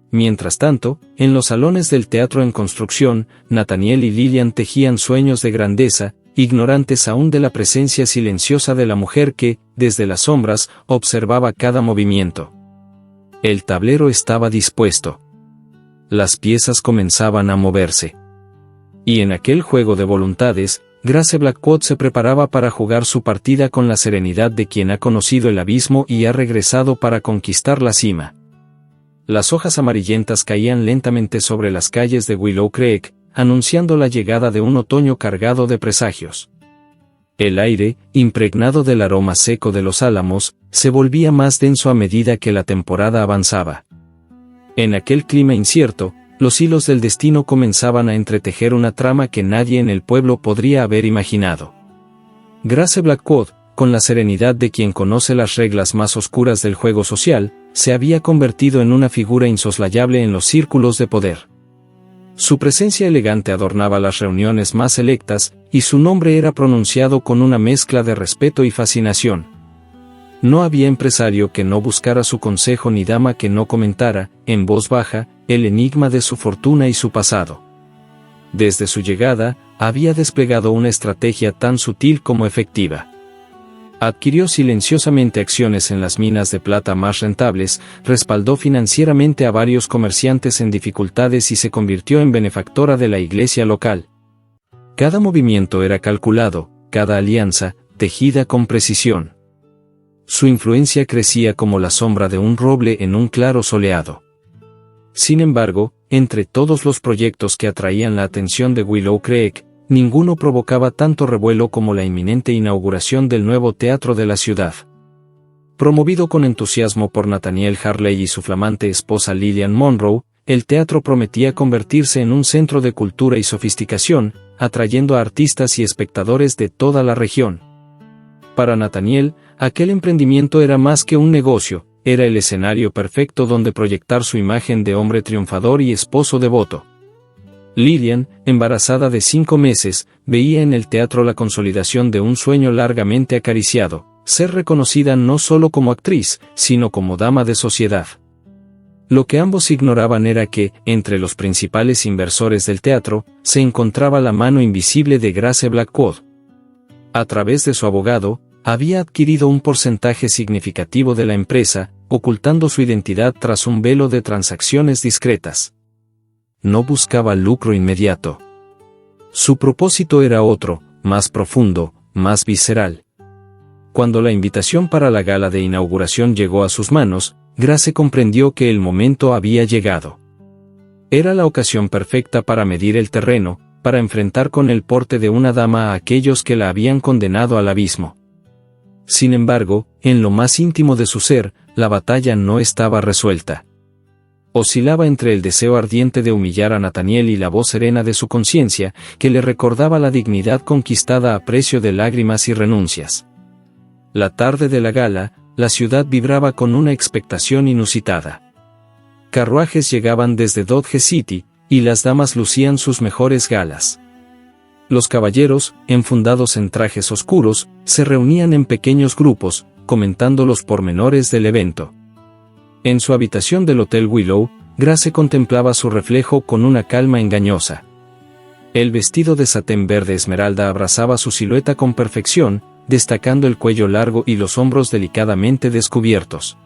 Mientras tanto, en los salones del teatro en construcción, Nathaniel y Lillian tejían sueños de grandeza, ignorantes aún de la presencia silenciosa de la mujer que, desde las sombras, observaba cada movimiento. El tablero estaba dispuesto. Las piezas comenzaban a moverse. Y en aquel juego de voluntades, Grace Blackwood se preparaba para jugar su partida con la serenidad de quien ha conocido el abismo y ha regresado para conquistar la cima. Las hojas amarillentas caían lentamente sobre las calles de Willow Creek, anunciando la llegada de un otoño cargado de presagios. El aire, impregnado del aroma seco de los álamos, se volvía más denso a medida que la temporada avanzaba. En aquel clima incierto, los hilos del destino comenzaban a entretejer una trama que nadie en el pueblo podría haber imaginado. Grace Blackwood, con la serenidad de quien conoce las reglas más oscuras del juego social, se había convertido en una figura insoslayable en los círculos de poder. Su presencia elegante adornaba las reuniones más selectas, y su nombre era pronunciado con una mezcla de respeto y fascinación. No había empresario que no buscara su consejo ni dama que no comentara, en voz baja, el enigma de su fortuna y su pasado. Desde su llegada, había desplegado una estrategia tan sutil como efectiva. Adquirió silenciosamente acciones en las minas de plata más rentables, respaldó financieramente a varios comerciantes en dificultades y se convirtió en benefactora de la iglesia local. Cada movimiento era calculado, cada alianza, tejida con precisión. Su influencia crecía como la sombra de un roble en un claro soleado. Sin embargo, entre todos los proyectos que atraían la atención de Willow Creek, ninguno provocaba tanto revuelo como la inminente inauguración del nuevo teatro de la ciudad. Promovido con entusiasmo por Nathaniel Harley y su flamante esposa Lillian Monroe, el teatro prometía convertirse en un centro de cultura y sofisticación, atrayendo a artistas y espectadores de toda la región. Para Nathaniel, aquel emprendimiento era más que un negocio, era el escenario perfecto donde proyectar su imagen de hombre triunfador y esposo devoto. Lillian, embarazada de 5 meses, veía en el teatro la consolidación de un sueño largamente acariciado, ser reconocida no solo como actriz, sino como dama de sociedad. Lo que ambos ignoraban era que, entre los principales inversores del teatro, se encontraba la mano invisible de Grace Blackwood. A través de su abogado, había adquirido un porcentaje significativo de la empresa, ocultando su identidad tras un velo de transacciones discretas. No buscaba lucro inmediato. Su propósito era otro, más profundo, más visceral. Cuando la invitación para la gala de inauguración llegó a sus manos, Grace comprendió que el momento había llegado. Era la ocasión perfecta para medir el terreno, para enfrentar con el porte de una dama a aquellos que la habían condenado al abismo. Sin embargo, en lo más íntimo de su ser, la batalla no estaba resuelta. Oscilaba entre el deseo ardiente de humillar a Nathaniel y la voz serena de su conciencia, que le recordaba la dignidad conquistada a precio de lágrimas y renuncias. La tarde de la gala, la ciudad vibraba con una expectación inusitada. Carruajes llegaban desde Dodge City, y las damas lucían sus mejores galas. Los caballeros, enfundados en trajes oscuros, se reunían en pequeños grupos, comentando los pormenores del evento. En su habitación del Hotel Willow, Grace contemplaba su reflejo con una calma engañosa. El vestido de satén verde esmeralda abrazaba su silueta con perfección, destacando el cuello largo y los hombros delicadamente descubiertos.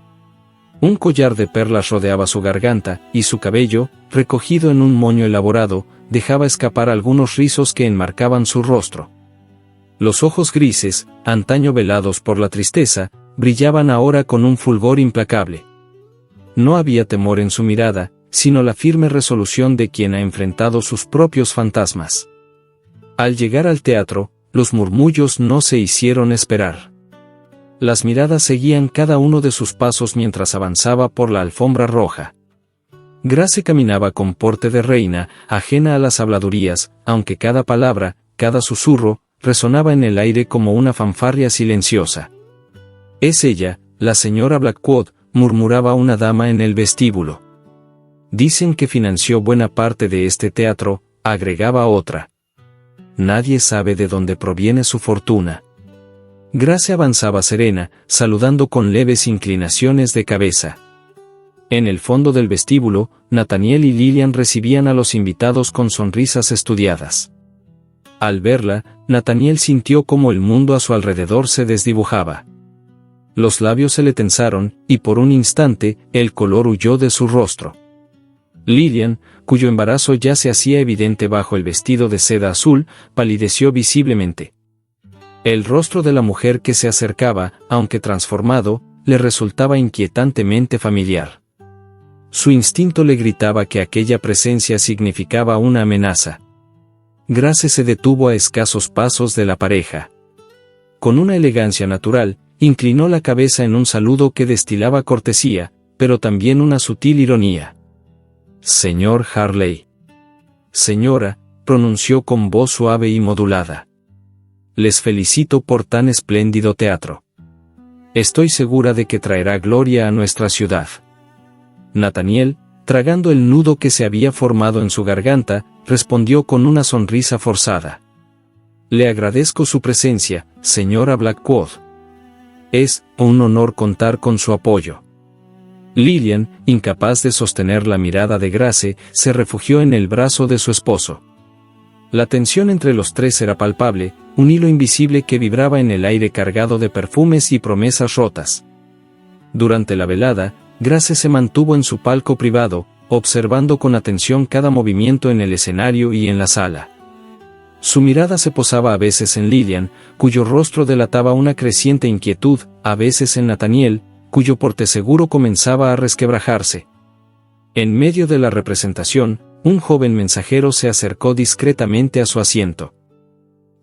Un collar de perlas rodeaba su garganta, y su cabello, recogido en un moño elaborado, dejaba escapar algunos rizos que enmarcaban su rostro. Los ojos grises, antaño velados por la tristeza, brillaban ahora con un fulgor implacable. No había temor en su mirada, sino la firme resolución de quien ha enfrentado sus propios fantasmas. Al llegar al teatro, los murmullos no se hicieron esperar. Las miradas seguían cada uno de sus pasos mientras avanzaba por la alfombra roja. Grace caminaba con porte de reina, ajena a las habladurías, aunque cada palabra, cada susurro, resonaba en el aire como una fanfarria silenciosa. «Es ella, la señora Blackwood», murmuraba una dama en el vestíbulo. «Dicen que financió buena parte de este teatro», agregaba otra. «Nadie sabe de dónde proviene su fortuna». Grace avanzaba serena, saludando con leves inclinaciones de cabeza. En el fondo del vestíbulo, Nathaniel y Lillian recibían a los invitados con sonrisas estudiadas. Al verla, Nathaniel sintió como el mundo a su alrededor se desdibujaba. Los labios se le tensaron, y por un instante, el color huyó de su rostro. Lillian, cuyo embarazo ya se hacía evidente bajo el vestido de seda azul, palideció visiblemente. El rostro de la mujer que se acercaba, aunque transformado, le resultaba inquietantemente familiar. Su instinto le gritaba que aquella presencia significaba una amenaza. Grace se detuvo a escasos pasos de la pareja. Con una elegancia natural, inclinó la cabeza en un saludo que destilaba cortesía, pero también una sutil ironía. «Señor Harley». «Señora», pronunció con voz suave y modulada. «Les felicito por tan espléndido teatro. Estoy segura de que traerá gloria a nuestra ciudad». Nathaniel, tragando el nudo que se había formado en su garganta, respondió con una sonrisa forzada. «Le agradezco su presencia, señora Blackwood. Es un honor contar con su apoyo». Lillian, incapaz de sostener la mirada de Grace, se refugió en el brazo de su esposo. La tensión entre los tres era palpable, un hilo invisible que vibraba en el aire cargado de perfumes y promesas rotas. Durante la velada, Grace se mantuvo en su palco privado, observando con atención cada movimiento en el escenario y en la sala. Su mirada se posaba a veces en Lillian, cuyo rostro delataba una creciente inquietud, a veces en Nathaniel, cuyo porte seguro comenzaba a resquebrajarse. En medio de la representación, un joven mensajero se acercó discretamente a su asiento.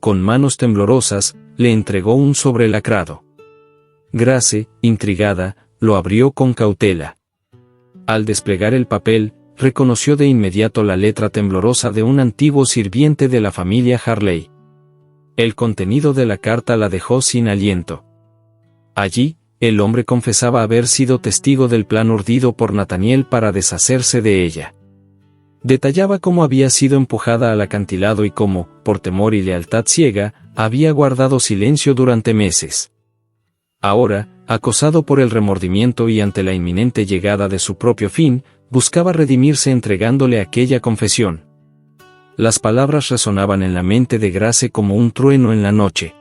Con manos temblorosas, le entregó un sobre lacrado. Grace, intrigada, lo abrió con cautela. Al desplegar el papel, reconoció de inmediato la letra temblorosa de un antiguo sirviente de la familia Harley. El contenido de la carta la dejó sin aliento. Allí, el hombre confesaba haber sido testigo del plan urdido por Nathaniel para deshacerse de ella. Detallaba cómo había sido empujada al acantilado y cómo, por temor y lealtad ciega, había guardado silencio durante meses. Ahora, acosado por el remordimiento y ante la inminente llegada de su propio fin, buscaba redimirse entregándole aquella confesión. Las palabras resonaban en la mente de Grace como un trueno en la noche.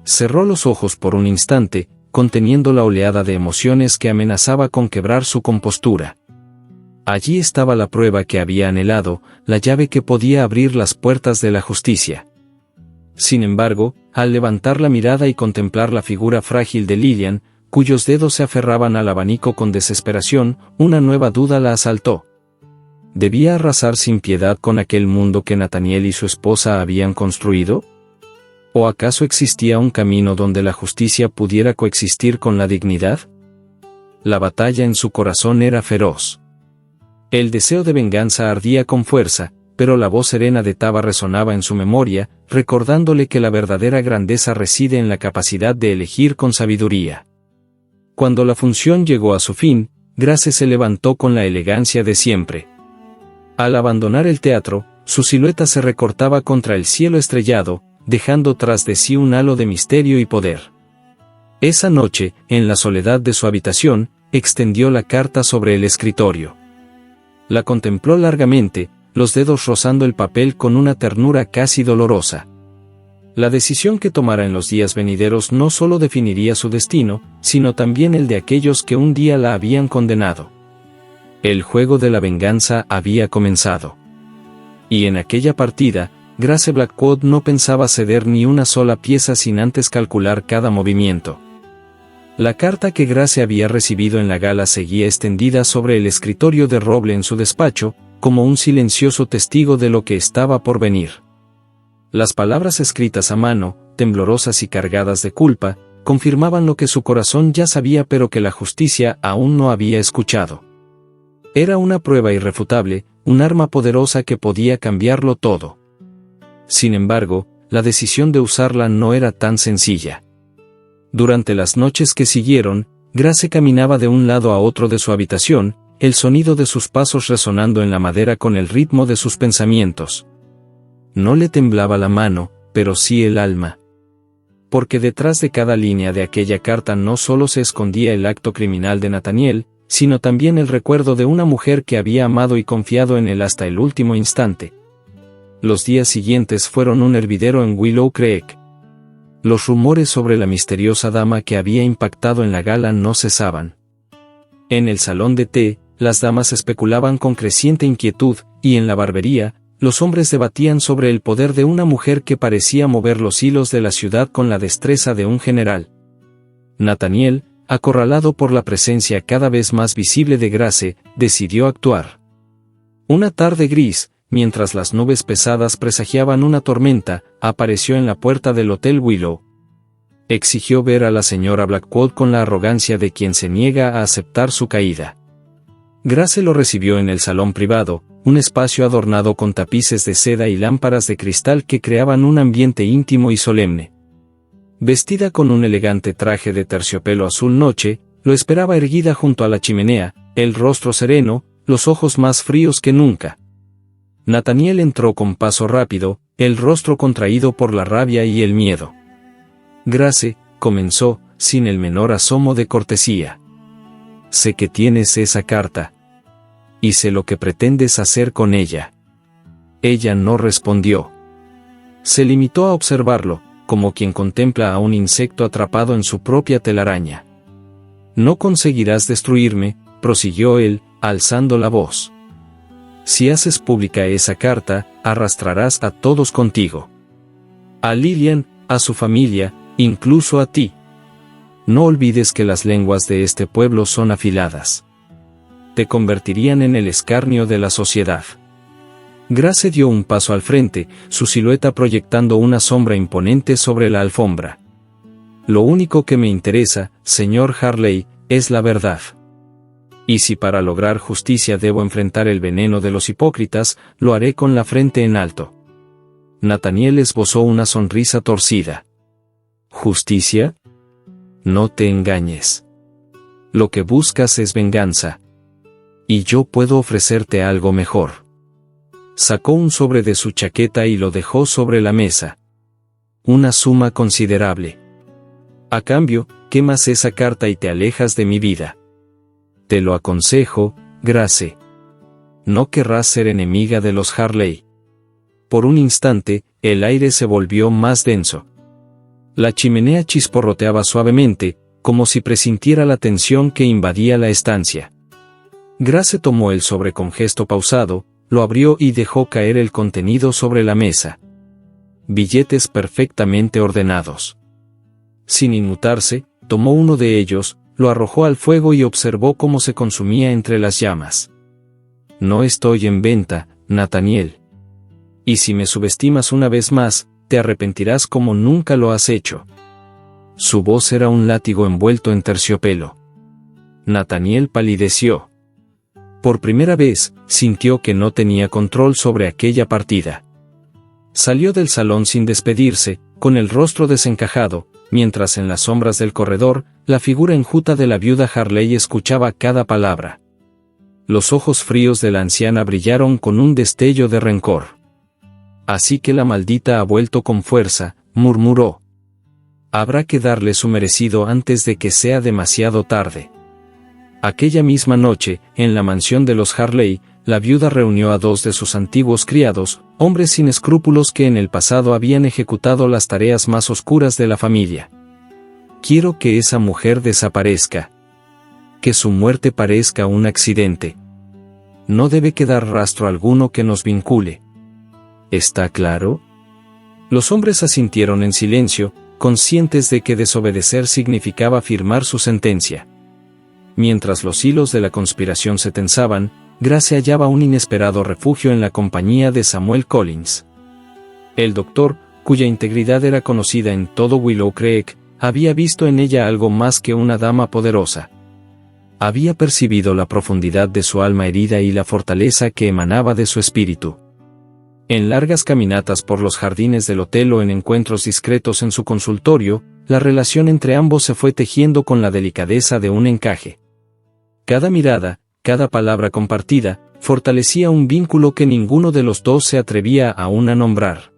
Cerró los ojos por un instante, conteniendo la oleada de emociones que amenazaba con quebrar su compostura. Allí estaba la prueba que había anhelado, la llave que podía abrir las puertas de la justicia. Sin embargo, al levantar la mirada y contemplar la figura frágil de Lillian, cuyos dedos se aferraban al abanico con desesperación, una nueva duda la asaltó. ¿Debía arrasar sin piedad con aquel mundo que Nathaniel y su esposa habían construido? ¿O acaso existía un camino donde la justicia pudiera coexistir con la dignidad? La batalla en su corazón era feroz. El deseo de venganza ardía con fuerza, pero la voz serena de Tava resonaba en su memoria, recordándole que la verdadera grandeza reside en la capacidad de elegir con sabiduría. Cuando la función llegó a su fin, Grace se levantó con la elegancia de siempre. Al abandonar el teatro, su silueta se recortaba contra el cielo estrellado, dejando tras de sí un halo de misterio y poder. Esa noche, en la soledad de su habitación, extendió la carta sobre el escritorio. La contempló largamente, los dedos rozando el papel con una ternura casi dolorosa. La decisión que tomara en los días venideros no solo definiría su destino, sino también el de aquellos que un día la habían condenado. El juego de la venganza había comenzado. Y en aquella partida, Grace Blackwood no pensaba ceder ni una sola pieza sin antes calcular cada movimiento. La carta que Grace había recibido en la gala seguía extendida sobre el escritorio de roble en su despacho, como un silencioso testigo de lo que estaba por venir. Las palabras escritas a mano, temblorosas y cargadas de culpa, confirmaban lo que su corazón ya sabía pero que la justicia aún no había escuchado. Era una prueba irrefutable, un arma poderosa que podía cambiarlo todo. Sin embargo, la decisión de usarla no era tan sencilla. Durante las noches que siguieron, Grace caminaba de un lado a otro de su habitación, el sonido de sus pasos resonando en la madera con el ritmo de sus pensamientos. No le temblaba la mano, pero sí el alma. Porque detrás de cada línea de aquella carta no solo se escondía el acto criminal de Nathaniel, sino también el recuerdo de una mujer que había amado y confiado en él hasta el último instante. Los días siguientes fueron un hervidero en Willow Creek. Los rumores sobre la misteriosa dama que había impactado en la gala no cesaban. En el salón de té, las damas especulaban con creciente inquietud, y en la barbería, los hombres debatían sobre el poder de una mujer que parecía mover los hilos de la ciudad con la destreza de un general. Nathaniel, acorralado por la presencia cada vez más visible de Grace, decidió actuar. Una tarde gris, mientras las nubes pesadas presagiaban una tormenta, apareció en la puerta del Hotel Willow. Exigió ver a la señora Blackwood con la arrogancia de quien se niega a aceptar su caída. Grace lo recibió en el salón privado, un espacio adornado con tapices de seda y lámparas de cristal que creaban un ambiente íntimo y solemne. Vestida con un elegante traje de terciopelo azul noche, lo esperaba erguida junto a la chimenea, el rostro sereno, los ojos más fríos que nunca. Nathaniel entró con paso rápido, el rostro contraído por la rabia y el miedo. Grace, comenzó, sin el menor asomo de cortesía. Sé que tienes esa carta. Y sé lo que pretendes hacer con ella. Ella no respondió. Se limitó a observarlo, como quien contempla a un insecto atrapado en su propia telaraña. No conseguirás destruirme, prosiguió él, alzando la voz. Si haces pública esa carta, arrastrarás a todos contigo. A Lillian, a su familia, incluso a ti. No olvides que las lenguas de este pueblo son afiladas. Te convertirían en el escarnio de la sociedad. Grace dio un paso al frente, su silueta proyectando una sombra imponente sobre la alfombra. Lo único que me interesa, señor Harley, es la verdad. Y si para lograr justicia debo enfrentar el veneno de los hipócritas, lo haré con la frente en alto. Nathaniel esbozó una sonrisa torcida. ¿Justicia? No te engañes. Lo que buscas es venganza. Y yo puedo ofrecerte algo mejor. Sacó un sobre de su chaqueta y lo dejó sobre la mesa. Una suma considerable. A cambio, quemas esa carta y te alejas de mi vida. Te lo aconsejo, Grace. No querrás ser enemiga de los Harley. Por un instante, el aire se volvió más denso. La chimenea chisporroteaba suavemente, como si presintiera la tensión que invadía la estancia. Grace tomó el sobre con gesto pausado, lo abrió y dejó caer el contenido sobre la mesa. billetes perfectamente ordenados. Sin inmutarse, tomó uno de ellos, lo arrojó al fuego y observó cómo se consumía entre las llamas. No estoy en venta, Nathaniel. Y si me subestimas una vez más, te arrepentirás como nunca lo has hecho. Su voz era un látigo envuelto en terciopelo. Nathaniel palideció. Por primera vez, sintió que no tenía control sobre aquella partida. Salió del salón sin despedirse, con el rostro desencajado, mientras en las sombras del corredor, la figura enjuta de la viuda Harley escuchaba cada palabra. Los ojos fríos de la anciana brillaron con un destello de rencor. Así que la maldita ha vuelto con fuerza, murmuró. Habrá que darle su merecido antes de que sea demasiado tarde. Aquella misma noche, en la mansión de los Harley, la viuda reunió a dos de sus antiguos criados, hombres sin escrúpulos que en el pasado habían ejecutado las tareas más oscuras de la familia. Quiero que esa mujer desaparezca. Que su muerte parezca un accidente. No debe quedar rastro alguno que nos vincule. ¿Está claro? Los hombres asintieron en silencio, conscientes de que desobedecer significaba firmar su sentencia. Mientras los hilos de la conspiración se tensaban, Grace hallaba un inesperado refugio en la compañía de Samuel Collins. El doctor, cuya integridad era conocida en todo Willow Creek, había visto en ella algo más que una dama poderosa. Había percibido la profundidad de su alma herida y la fortaleza que emanaba de su espíritu. En largas caminatas por los jardines del hotel o en encuentros discretos en su consultorio, la relación entre ambos se fue tejiendo con la delicadeza de un encaje. Cada mirada, cada palabra compartida, fortalecía un vínculo que ninguno de los dos se atrevía aún a nombrar.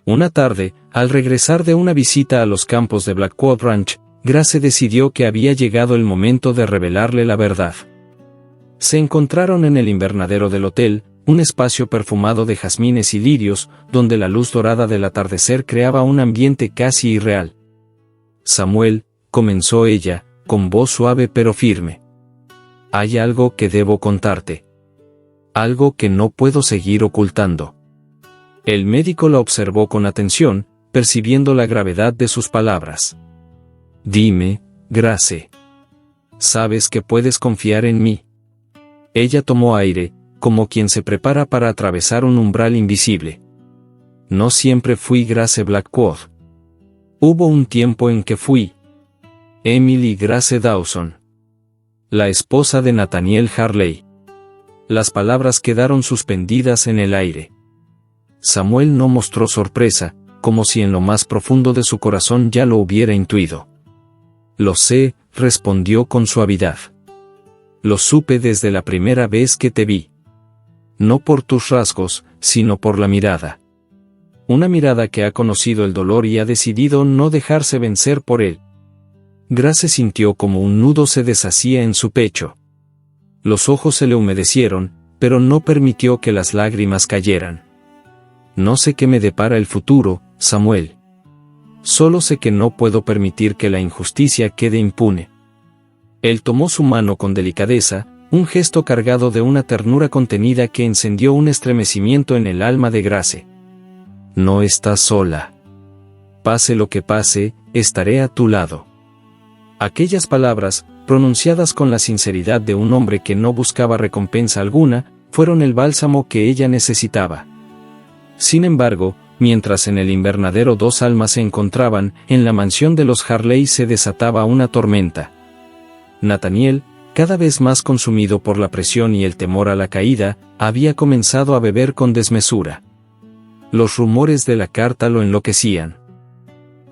Una tarde, al regresar de una visita a los campos de Blackwood Ranch, Grace decidió que había llegado el momento de revelarle la verdad. Se encontraron en el invernadero del hotel, un espacio perfumado de jazmines y lirios, donde la luz dorada del atardecer creaba un ambiente casi irreal. Samuel, comenzó ella, con voz suave pero firme. Hay algo que debo contarte. Algo que no puedo seguir ocultando. El médico la observó con atención, percibiendo la gravedad de sus palabras. Dime, Grace. Sabes que puedes confiar en mí. Ella tomó aire, como quien se prepara para atravesar un umbral invisible. No siempre fui Grace Blackwood. Hubo un tiempo en que fui Emily Grace Dawson, la esposa de Nathaniel Harley. Las palabras quedaron suspendidas en el aire. Samuel no mostró sorpresa, como si en lo más profundo de su corazón ya lo hubiera intuido. Lo sé, respondió con suavidad. Lo supe desde la primera vez que te vi. No por tus rasgos, sino por la mirada. Una mirada que ha conocido el dolor y ha decidido no dejarse vencer por él. Grace sintió como un nudo se deshacía en su pecho. Los ojos se le humedecieron, pero no permitió que las lágrimas cayeran. No sé qué me depara el futuro, Samuel. Solo sé que no puedo permitir que la injusticia quede impune. Él tomó su mano con delicadeza, un gesto cargado de una ternura contenida que encendió un estremecimiento en el alma de Grace. No estás sola. Pase lo que pase, estaré a tu lado. Aquellas palabras, pronunciadas con la sinceridad de un hombre que no buscaba recompensa alguna, fueron el bálsamo que ella necesitaba. Sin embargo, mientras en el invernadero dos almas se encontraban, en la mansión de los Harley se desataba una tormenta. Nathaniel, cada vez más consumido por la presión y el temor a la caída, había comenzado a beber con desmesura. Los rumores de la carta lo enloquecían.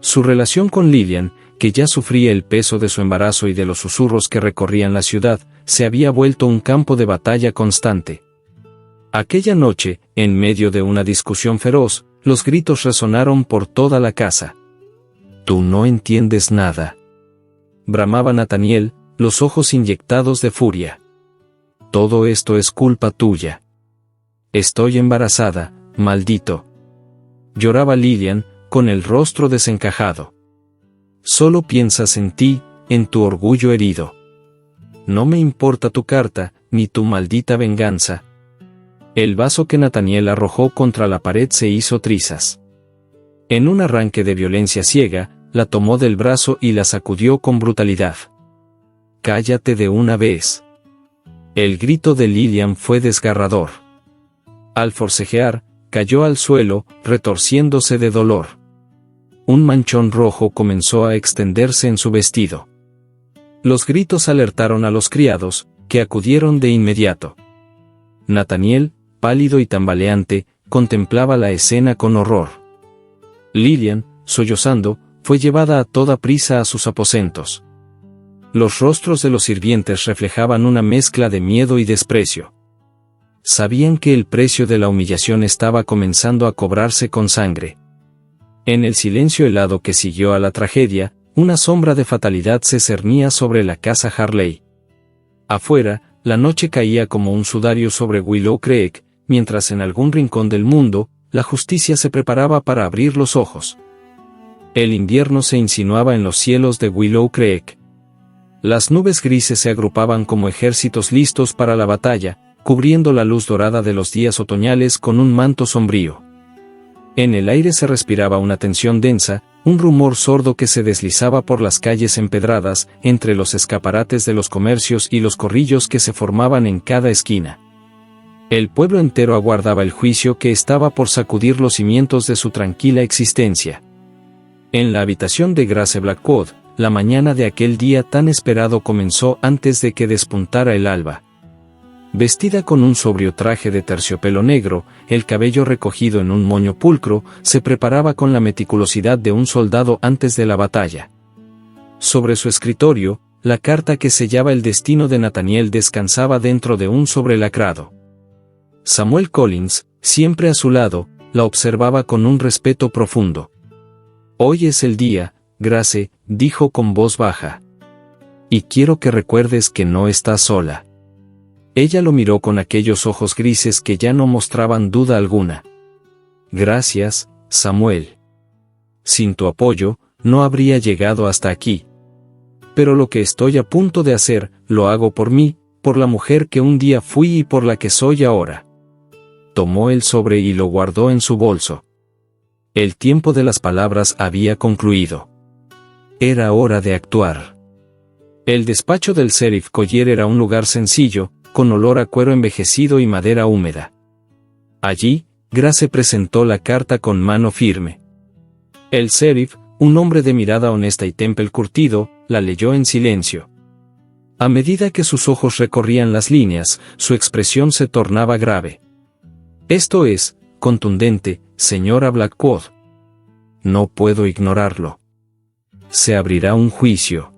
Su relación con Lillian, que ya sufría el peso de su embarazo y de los susurros que recorrían la ciudad, se había vuelto un campo de batalla constante. Aquella noche, en medio de una discusión feroz, los gritos resonaron por toda la casa. «Tú no entiendes nada», bramaba Nathaniel, los ojos inyectados de furia. «Todo esto es culpa tuya. Estoy embarazada, maldito». Lloraba Lillian, con el rostro desencajado. «Solo piensas en ti, en tu orgullo herido. No me importa tu carta, ni tu maldita venganza». El vaso que Nathaniel arrojó contra la pared se hizo trizas. En un arranque de violencia ciega, la tomó del brazo y la sacudió con brutalidad. «Cállate de una vez». El grito de Lillian fue desgarrador. Al forcejear, cayó al suelo, retorciéndose de dolor. Un manchón rojo comenzó a extenderse en su vestido. Los gritos alertaron a los criados, que acudieron de inmediato. Nathaniel, pálido y tambaleante, contemplaba la escena con horror. Lillian, sollozando, fue llevada a toda prisa a sus aposentos. Los rostros de los sirvientes reflejaban una mezcla de miedo y desprecio. Sabían que el precio de la humillación estaba comenzando a cobrarse con sangre. En el silencio helado que siguió a la tragedia, una sombra de fatalidad se cernía sobre la casa Harley. Afuera, la noche caía como un sudario sobre Willow Creek, mientras en algún rincón del mundo, la justicia se preparaba para abrir los ojos. El invierno se insinuaba en los cielos de Willow Creek. Las nubes grises se agrupaban como ejércitos listos para la batalla, cubriendo la luz dorada de los días otoñales con un manto sombrío. En el aire se respiraba una tensión densa, un rumor sordo que se deslizaba por las calles empedradas, entre los escaparates de los comercios y los corrillos que se formaban en cada esquina. El pueblo entero aguardaba el juicio que estaba por sacudir los cimientos de su tranquila existencia. En la habitación de Grace Blackwood, la mañana de aquel día tan esperado comenzó antes de que despuntara el alba. Vestida con un sobrio traje de terciopelo negro, el cabello recogido en un moño pulcro, se preparaba con la meticulosidad de un soldado antes de la batalla. Sobre su escritorio, la carta que sellaba el destino de Nathaniel descansaba dentro de un sobrelacrado. Samuel Collins, siempre a su lado, la observaba con un respeto profundo. «Hoy es el día, Grace», dijo con voz baja. «Y quiero que recuerdes que no estás sola». Ella lo miró con aquellos ojos grises que ya no mostraban duda alguna. «Gracias, Samuel. Sin tu apoyo, no habría llegado hasta aquí. Pero lo que estoy a punto de hacer, lo hago por mí, por la mujer que un día fui y por la que soy ahora». Tomó el sobre y lo guardó en su bolso. El tiempo de las palabras había concluido. Era hora de actuar. El despacho del sheriff Collier era un lugar sencillo, con olor a cuero envejecido y madera húmeda. Allí, Grace presentó la carta con mano firme. El sheriff, un hombre de mirada honesta y temple curtido, la leyó en silencio. A medida que sus ojos recorrían las líneas, su expresión se tornaba grave. «Esto es contundente, señora Blackwood. No puedo ignorarlo. Se abrirá un juicio.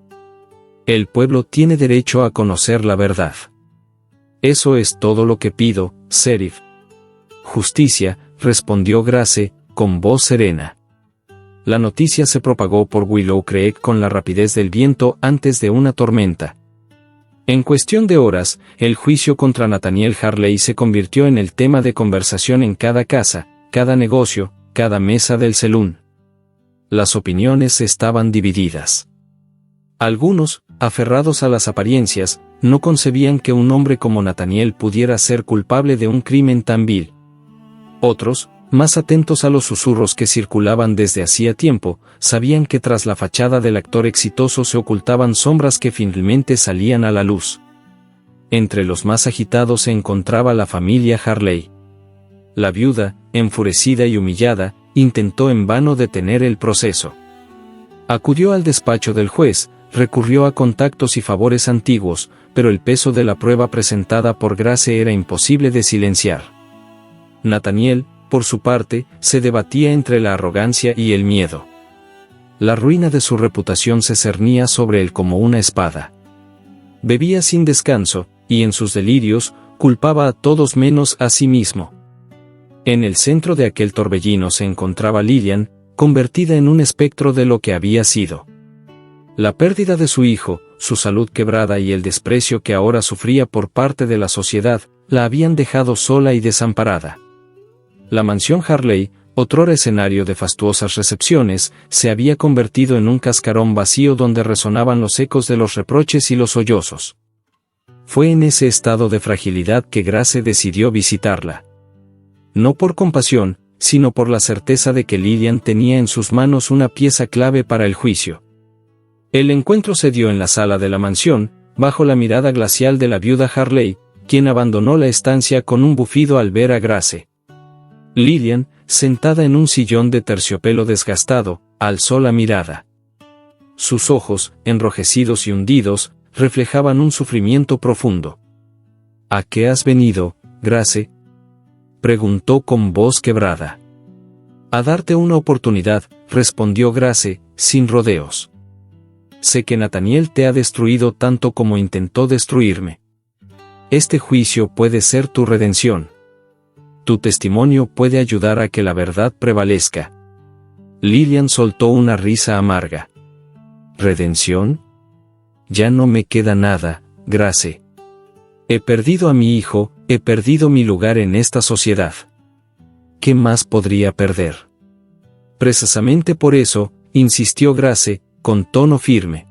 El pueblo tiene derecho a conocer la verdad. Eso es todo lo que pido, sheriff». «Justicia», respondió Grace, con voz serena. La noticia se propagó por Willow Creek con la rapidez del viento antes de una tormenta. En cuestión de horas, el juicio contra Nathaniel Harley se convirtió en el tema de conversación en cada casa, cada negocio, cada mesa del salón. Las opiniones estaban divididas. Algunos, aferrados a las apariencias, no concebían que un hombre como Nathaniel pudiera ser culpable de un crimen tan vil. Otros, más atentos a los susurros que circulaban desde hacía tiempo, sabían que tras la fachada del actor exitoso se ocultaban sombras que finalmente salían a la luz. Entre los más agitados se encontraba la familia Harley. La viuda, enfurecida y humillada, intentó en vano detener el proceso. Acudió al despacho del juez, recurrió a contactos y favores antiguos, pero el peso de la prueba presentada por Grace era imposible de silenciar. Nathaniel, por su parte, se debatía entre la arrogancia y el miedo. La ruina de su reputación se cernía sobre él como una espada. Bebía sin descanso, y en sus delirios, culpaba a todos menos a sí mismo. En el centro de aquel torbellino se encontraba Lillian, convertida en un espectro de lo que había sido. La pérdida de su hijo, su salud quebrada y el desprecio que ahora sufría por parte de la sociedad, la habían dejado sola y desamparada. La mansión Harley, otrora escenario de fastuosas recepciones, se había convertido en un cascarón vacío donde resonaban los ecos de los reproches y los sollozos. Fue en ese estado de fragilidad que Grace decidió visitarla. No por compasión, sino por la certeza de que Lillian tenía en sus manos una pieza clave para el juicio. El encuentro se dio en la sala de la mansión, bajo la mirada glacial de la viuda Harley, quien abandonó la estancia con un bufido al ver a Grace. Lillian, sentada en un sillón de terciopelo desgastado, alzó la mirada. Sus ojos, enrojecidos y hundidos, reflejaban un sufrimiento profundo. ¿A qué has venido, Grace?, preguntó con voz quebrada. A darte una oportunidad, respondió Grace, sin rodeos. Sé que Nathaniel te ha destruido tanto como intentó destruirme. Este juicio puede ser tu redención. Tu testimonio puede ayudar a que la verdad prevalezca. Lillian soltó una risa amarga. ¿Redención? Ya no me queda nada, Grace. He perdido a mi hijo, he perdido mi lugar en esta sociedad. ¿Qué más podría perder? Precisamente por eso, insistió Grace, con tono firme.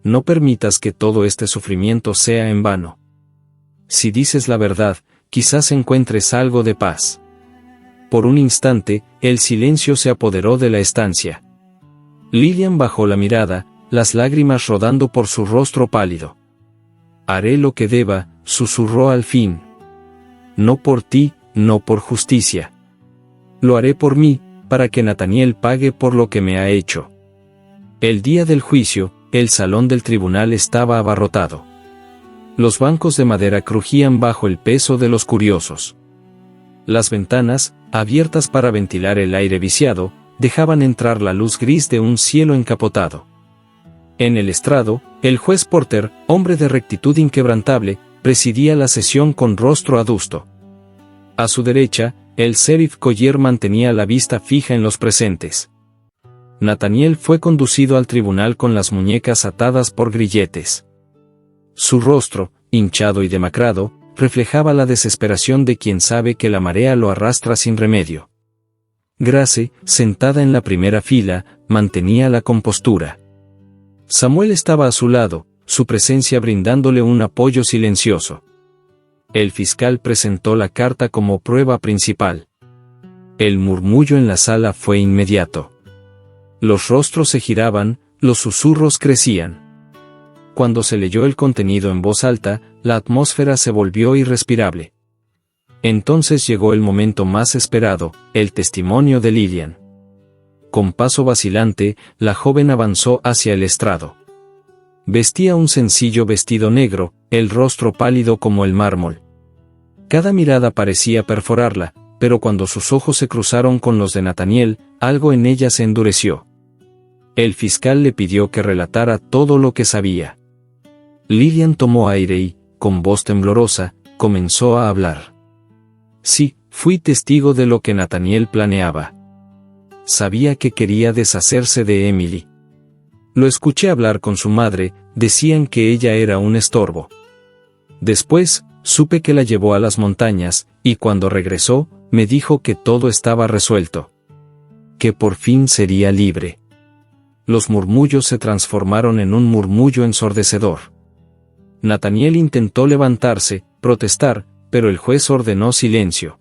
No permitas que todo este sufrimiento sea en vano. Si dices la verdad, quizás encuentres algo de paz. Por un instante, el silencio se apoderó de la estancia. Lillian bajó la mirada, las lágrimas rodando por su rostro pálido. Haré lo que deba, susurró al fin. No por ti, no por justicia. Lo haré por mí, para que Nathaniel pague por lo que me ha hecho. El día del juicio, el salón del tribunal estaba abarrotado. Los bancos de madera crujían bajo el peso de los curiosos. Las ventanas, abiertas para ventilar el aire viciado, dejaban entrar la luz gris de un cielo encapotado. En el estrado, el juez Porter, hombre de rectitud inquebrantable, presidía la sesión con rostro adusto. A su derecha, el sheriff Collier mantenía la vista fija en los presentes. Nathaniel fue conducido al tribunal con las muñecas atadas por grilletes. Su rostro, hinchado y demacrado, reflejaba la desesperación de quien sabe que la marea lo arrastra sin remedio. Grace, sentada en la primera fila, mantenía la compostura. Samuel estaba a su lado, su presencia brindándole un apoyo silencioso. El fiscal presentó la carta como prueba principal. El murmullo en la sala fue inmediato. Los rostros se giraban, los susurros crecían. Cuando se leyó el contenido en voz alta, la atmósfera se volvió irrespirable. Entonces llegó el momento más esperado, el testimonio de Lillian. Con paso vacilante, la joven avanzó hacia el estrado. Vestía un sencillo vestido negro, el rostro pálido como el mármol. Cada mirada parecía perforarla, pero cuando sus ojos se cruzaron con los de Nathaniel, algo en ella se endureció. El fiscal le pidió que relatara todo lo que sabía. Lillian tomó aire y, con voz temblorosa, comenzó a hablar. Sí, fui testigo de lo que Nathaniel planeaba. Sabía que quería deshacerse de Emily. Lo escuché hablar con su madre, decían que ella era un estorbo. Después, supe que la llevó a las montañas, y cuando regresó, me dijo que todo estaba resuelto. Que por fin sería libre. Los murmullos se transformaron en un murmullo ensordecedor. Nathaniel intentó levantarse, protestar, pero el juez ordenó silencio.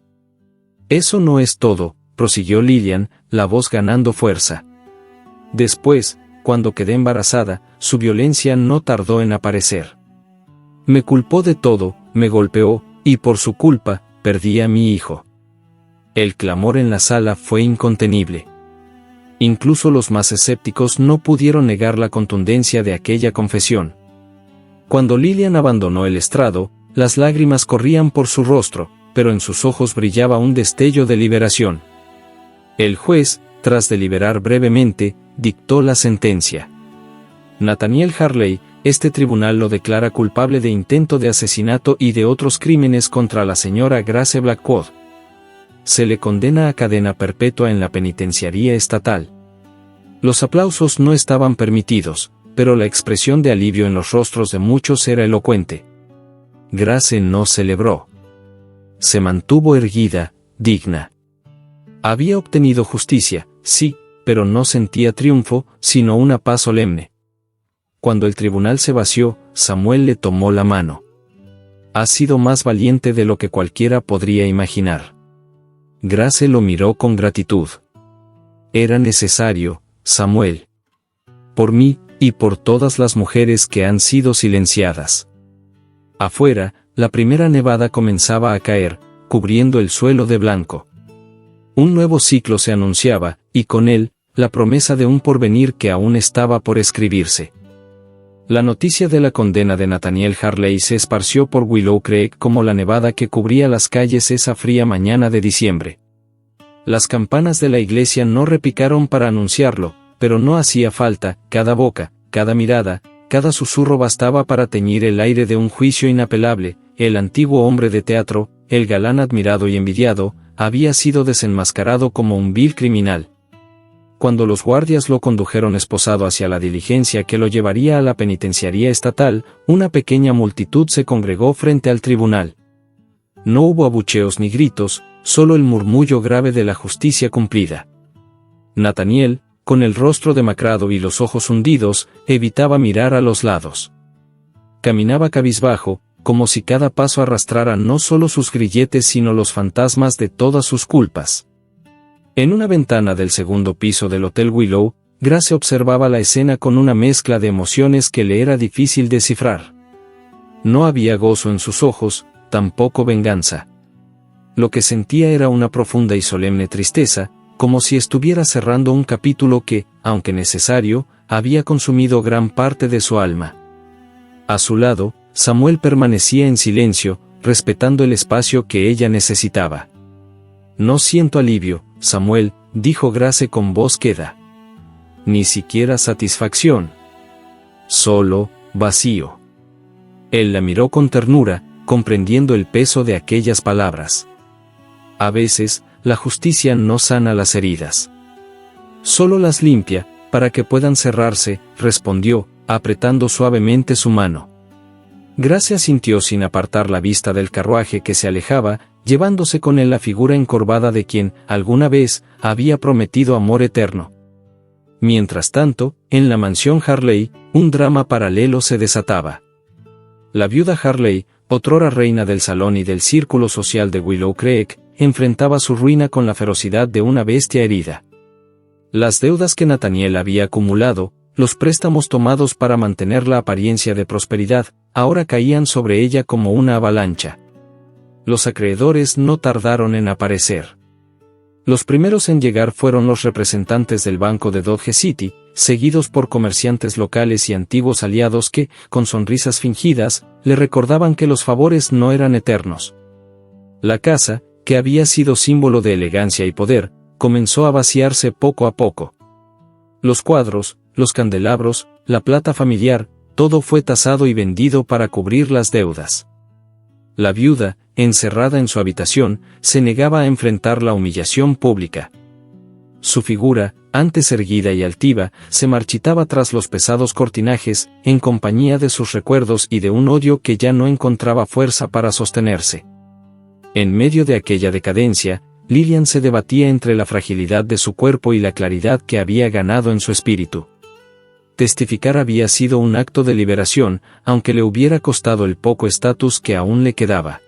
Eso no es todo, prosiguió Lillian, la voz ganando fuerza. Después, cuando quedé embarazada, su violencia no tardó en aparecer. Me culpó de todo, me golpeó, y por su culpa, perdí a mi hijo. El clamor en la sala fue incontenible. Incluso los más escépticos no pudieron negar la contundencia de aquella confesión. Cuando Lillian abandonó el estrado, las lágrimas corrían por su rostro, pero en sus ojos brillaba un destello de liberación. El juez, tras deliberar brevemente, dictó la sentencia. Nathaniel Harley, este tribunal lo declara culpable de intento de asesinato y de otros crímenes contra la señora Grace Blackwood. Se le condena a cadena perpetua en la penitenciaría estatal. Los aplausos no estaban permitidos, pero la expresión de alivio en los rostros de muchos era elocuente. Grace no celebró. Se mantuvo erguida, digna. Había obtenido justicia, sí, pero no sentía triunfo, sino una paz solemne. Cuando el tribunal se vació, Samuel le tomó la mano. Has sido más valiente de lo que cualquiera podría imaginar. Grace lo miró con gratitud. Era necesario, Samuel. Por mí, y por todas las mujeres que han sido silenciadas. Afuera, la primera nevada comenzaba a caer, cubriendo el suelo de blanco. Un nuevo ciclo se anunciaba, y con él, la promesa de un porvenir que aún estaba por escribirse. La noticia de la condena de Nathaniel Harley se esparció por Willow Creek como la nevada que cubría las calles esa fría mañana de diciembre. Las campanas de la iglesia no repicaron para anunciarlo, pero no hacía falta, cada boca, cada mirada, cada susurro bastaba para teñir el aire de un juicio inapelable. El antiguo hombre de teatro, el galán admirado y envidiado, había sido desenmascarado como un vil criminal. Cuando los guardias lo condujeron esposado hacia la diligencia que lo llevaría a la penitenciaría estatal, una pequeña multitud se congregó frente al tribunal. No hubo abucheos ni gritos, solo el murmullo grave de la justicia cumplida. Nathaniel, con el rostro demacrado y los ojos hundidos, evitaba mirar a los lados. Caminaba cabizbajo, como si cada paso arrastrara no solo sus grilletes sino los fantasmas de todas sus culpas. En una ventana del segundo piso del Hotel Willow, Grace observaba la escena con una mezcla de emociones que le era difícil descifrar. No había gozo en sus ojos, tampoco venganza. Lo que sentía era una profunda y solemne tristeza, como si estuviera cerrando un capítulo que, aunque necesario, había consumido gran parte de su alma. A su lado, Samuel permanecía en silencio, respetando el espacio que ella necesitaba. «No siento alivio, Samuel», dijo Grace con voz queda. «Ni siquiera satisfacción. Solo, vacío». Él la miró con ternura, comprendiendo el peso de aquellas palabras. A veces, la justicia no sana las heridas. Solo las limpia, para que puedan cerrarse, respondió, apretando suavemente su mano. Grace asintió sin apartar la vista del carruaje que se alejaba, llevándose con él la figura encorvada de quien, alguna vez, había prometido amor eterno. Mientras tanto, en la mansión Harley, un drama paralelo se desataba. La viuda Harley, otrora reina del salón y del círculo social de Willow Creek, enfrentaba su ruina con la ferocidad de una bestia herida. Las deudas que Nathaniel había acumulado, los préstamos tomados para mantener la apariencia de prosperidad, ahora caían sobre ella como una avalancha. Los acreedores no tardaron en aparecer. Los primeros en llegar fueron los representantes del Banco de Dodge City, seguidos por comerciantes locales y antiguos aliados que, con sonrisas fingidas, le recordaban que los favores no eran eternos. La casa, que había sido símbolo de elegancia y poder, comenzó a vaciarse poco a poco. Los cuadros, los candelabros, la plata familiar, todo fue tasado y vendido para cubrir las deudas. La viuda, encerrada en su habitación, se negaba a enfrentar la humillación pública. Su figura, antes erguida y altiva, se marchitaba tras los pesados cortinajes, en compañía de sus recuerdos y de un odio que ya no encontraba fuerza para sostenerse. En medio de aquella decadencia, Lillian se debatía entre la fragilidad de su cuerpo y la claridad que había ganado en su espíritu. Testificar había sido un acto de liberación, aunque le hubiera costado el poco estatus que aún le quedaba.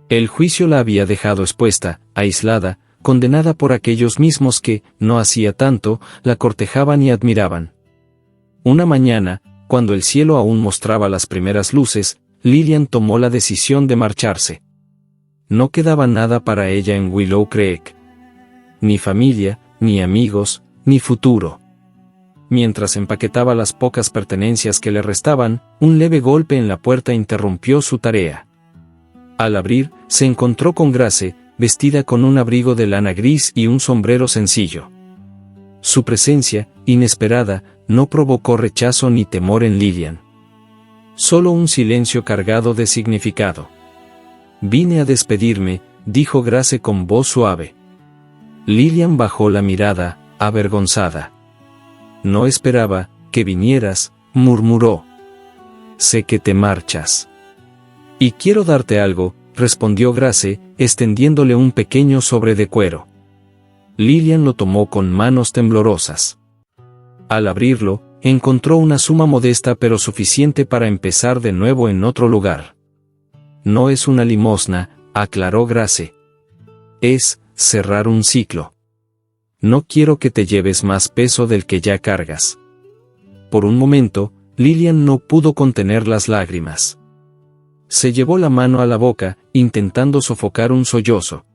El juicio la había dejado expuesta, aislada, condenada por aquellos mismos que, no hacía tanto, la cortejaban y admiraban. Una mañana, cuando el cielo aún mostraba las primeras luces, Lillian tomó la decisión de marcharse. No quedaba nada para ella en Willow Creek. Ni familia, ni amigos, ni futuro. Mientras empaquetaba las pocas pertenencias que le restaban, un leve golpe en la puerta interrumpió su tarea. Al abrir, se encontró con Grace, vestida con un abrigo de lana gris y un sombrero sencillo. Su presencia, inesperada, no provocó rechazo ni temor en Lillian. Solo un silencio cargado de significado. «Vine a despedirme», dijo Grace con voz suave. Lillian bajó la mirada, avergonzada. «No esperaba que vinieras», murmuró. «Sé que te marchas». «Y quiero darte algo», respondió Grace, extendiéndole un pequeño sobre de cuero. Lillian lo tomó con manos temblorosas. Al abrirlo, encontró una suma modesta pero suficiente para empezar de nuevo en otro lugar. «No es una limosna», aclaró Grace. «Es cerrar un ciclo. No quiero que te lleves más peso del que ya cargas. Por un momento, Lilian no pudo contener las lágrimas. Se llevó la mano a la boca, intentando sofocar un sollozo.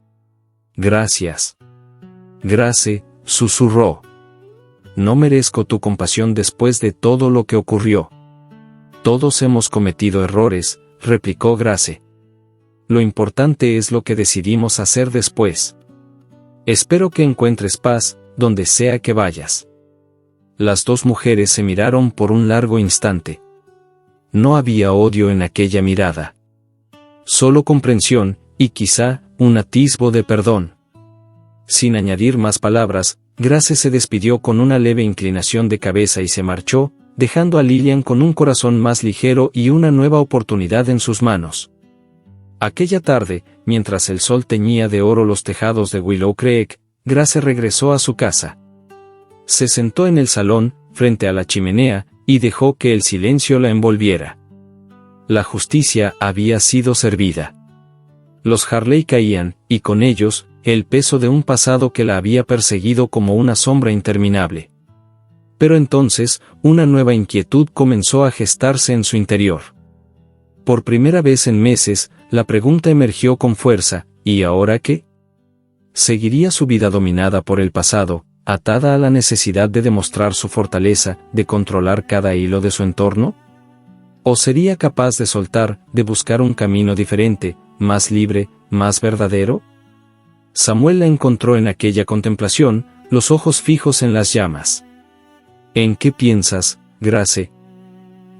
Gracias. Grace, susurró. No merezco tu compasión después de todo lo que ocurrió. Todos hemos cometido errores, replicó Grace. Lo importante es lo que decidimos hacer después. Espero que encuentres paz, donde sea que vayas. Las dos mujeres se miraron por un largo instante. No había odio en aquella mirada. Solo comprensión, y quizá, un atisbo de perdón. Sin añadir más palabras, Grace se despidió con una leve inclinación de cabeza y se marchó, dejando a Lilian con un corazón más ligero y una nueva oportunidad en sus manos. Aquella tarde, mientras el sol teñía de oro los tejados de Willow Creek, Grace regresó a su casa. Se sentó en el salón, frente a la chimenea, y dejó que el silencio la envolviera. La justicia había sido servida. Los Harley caían, y con ellos, el peso de un pasado que la había perseguido como una sombra interminable. Pero entonces, una nueva inquietud comenzó a gestarse en su interior. Por primera vez en meses, la pregunta emergió con fuerza, ¿y ahora qué? ¿Seguiría su vida dominada por el pasado, atada a la necesidad de demostrar su fortaleza, de controlar cada hilo de su entorno? ¿O sería capaz de soltar, de buscar un camino diferente, más libre, más verdadero? Samuel la encontró en aquella contemplación, los ojos fijos en las llamas. ¿En qué piensas, Grace?,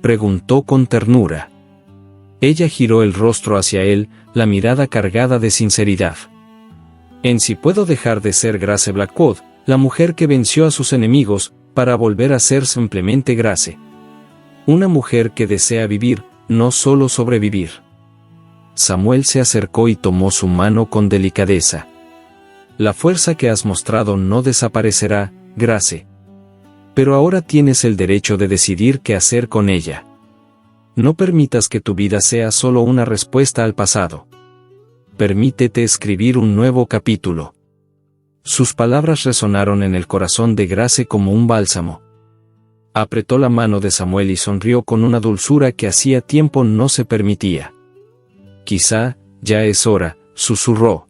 preguntó con ternura. Ella giró el rostro hacia él, la mirada cargada de sinceridad. En si puedo dejar de ser Grace Blackwood, la mujer que venció a sus enemigos, para volver a ser simplemente Grace. Una mujer que desea vivir, no solo sobrevivir. Samuel se acercó y tomó su mano con delicadeza. La fuerza que has mostrado no desaparecerá, Grace. Pero ahora tienes el derecho de decidir qué hacer con ella. No permitas que tu vida sea solo una respuesta al pasado. Permítete escribir un nuevo capítulo. Sus palabras resonaron en el corazón de Grace como un bálsamo. Apretó la mano de Samuel y sonrió con una dulzura que hacía tiempo no se permitía. Quizá, ya es hora, susurró.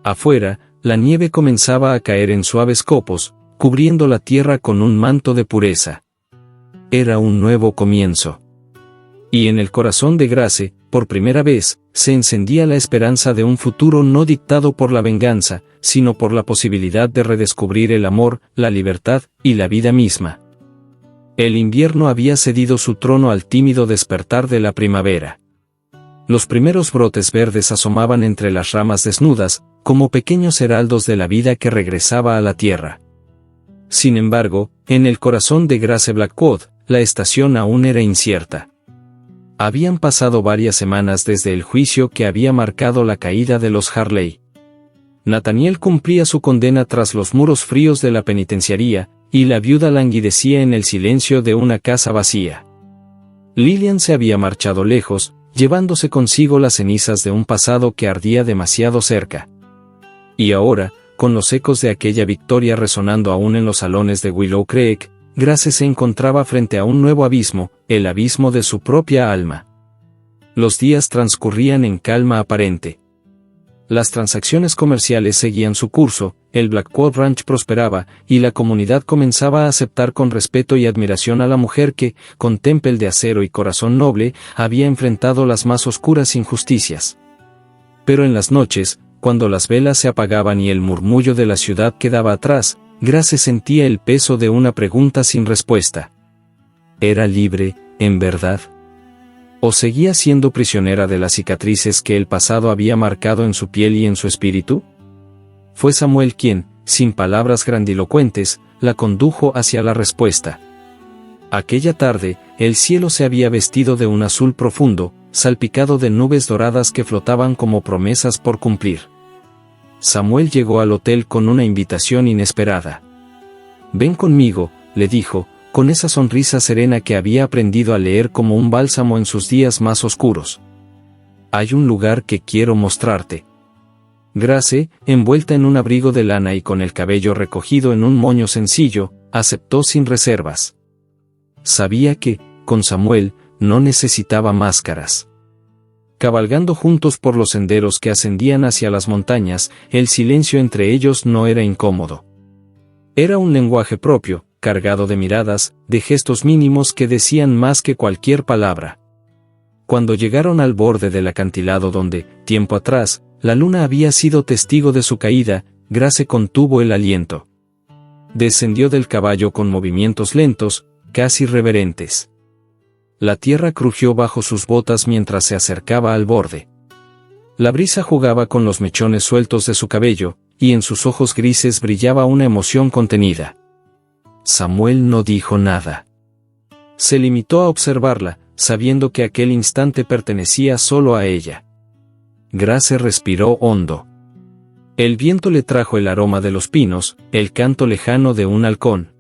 Afuera, la nieve comenzaba a caer en suaves copos, cubriendo la tierra con un manto de pureza. Era un nuevo comienzo. Y en el corazón de Grace, por primera vez, se encendía la esperanza de un futuro no dictado por la venganza, sino por la posibilidad de redescubrir el amor, la libertad, y la vida misma. El invierno había cedido su trono al tímido despertar de la primavera. Los primeros brotes verdes asomaban entre las ramas desnudas, como pequeños heraldos de la vida que regresaba a la tierra. Sin embargo, en el corazón de Grace Blackwood, la estación aún era incierta. Habían pasado varias semanas desde el juicio que había marcado la caída de los Harley. Nathaniel cumplía su condena tras los muros fríos de la penitenciaría, y la viuda languidecía en el silencio de una casa vacía. Lilian se había marchado lejos, llevándose consigo las cenizas de un pasado que ardía demasiado cerca. Y ahora, con los ecos de aquella victoria resonando aún en los salones de Willow Creek, Grace se encontraba frente a un nuevo abismo, el abismo de su propia alma. Los días transcurrían en calma aparente. Las transacciones comerciales seguían su curso, el Blackwood Ranch prosperaba, y la comunidad comenzaba a aceptar con respeto y admiración a la mujer que, con temple de acero y corazón noble, había enfrentado las más oscuras injusticias. Pero en las noches, cuando las velas se apagaban y el murmullo de la ciudad quedaba atrás, Grace sentía el peso de una pregunta sin respuesta. ¿Era libre, en verdad? ¿O seguía siendo prisionera de las cicatrices que el pasado había marcado en su piel y en su espíritu? Fue Samuel quien, sin palabras grandilocuentes, la condujo hacia la respuesta. Aquella tarde, el cielo se había vestido de un azul profundo, salpicado de nubes doradas que flotaban como promesas por cumplir. Samuel llegó al hotel con una invitación inesperada. «Ven conmigo», le dijo, con esa sonrisa serena que había aprendido a leer como un bálsamo en sus días más oscuros. «Hay un lugar que quiero mostrarte». Grace, envuelta en un abrigo de lana y con el cabello recogido en un moño sencillo, aceptó sin reservas. Sabía que, con Samuel, no necesitaba máscaras. Cabalgando juntos por los senderos que ascendían hacia las montañas, el silencio entre ellos no era incómodo. Era un lenguaje propio, cargado de miradas, de gestos mínimos que decían más que cualquier palabra. Cuando llegaron al borde del acantilado donde, tiempo atrás, la luna había sido testigo de su caída, Grace contuvo el aliento. Descendió del caballo con movimientos lentos, casi reverentes. La tierra crujió bajo sus botas mientras se acercaba al borde. La brisa jugaba con los mechones sueltos de su cabello, y en sus ojos grises brillaba una emoción contenida. Samuel no dijo nada. Se limitó a observarla, sabiendo que aquel instante pertenecía solo a ella. Grace respiró hondo. El viento le trajo el aroma de los pinos, el canto lejano de un halcón.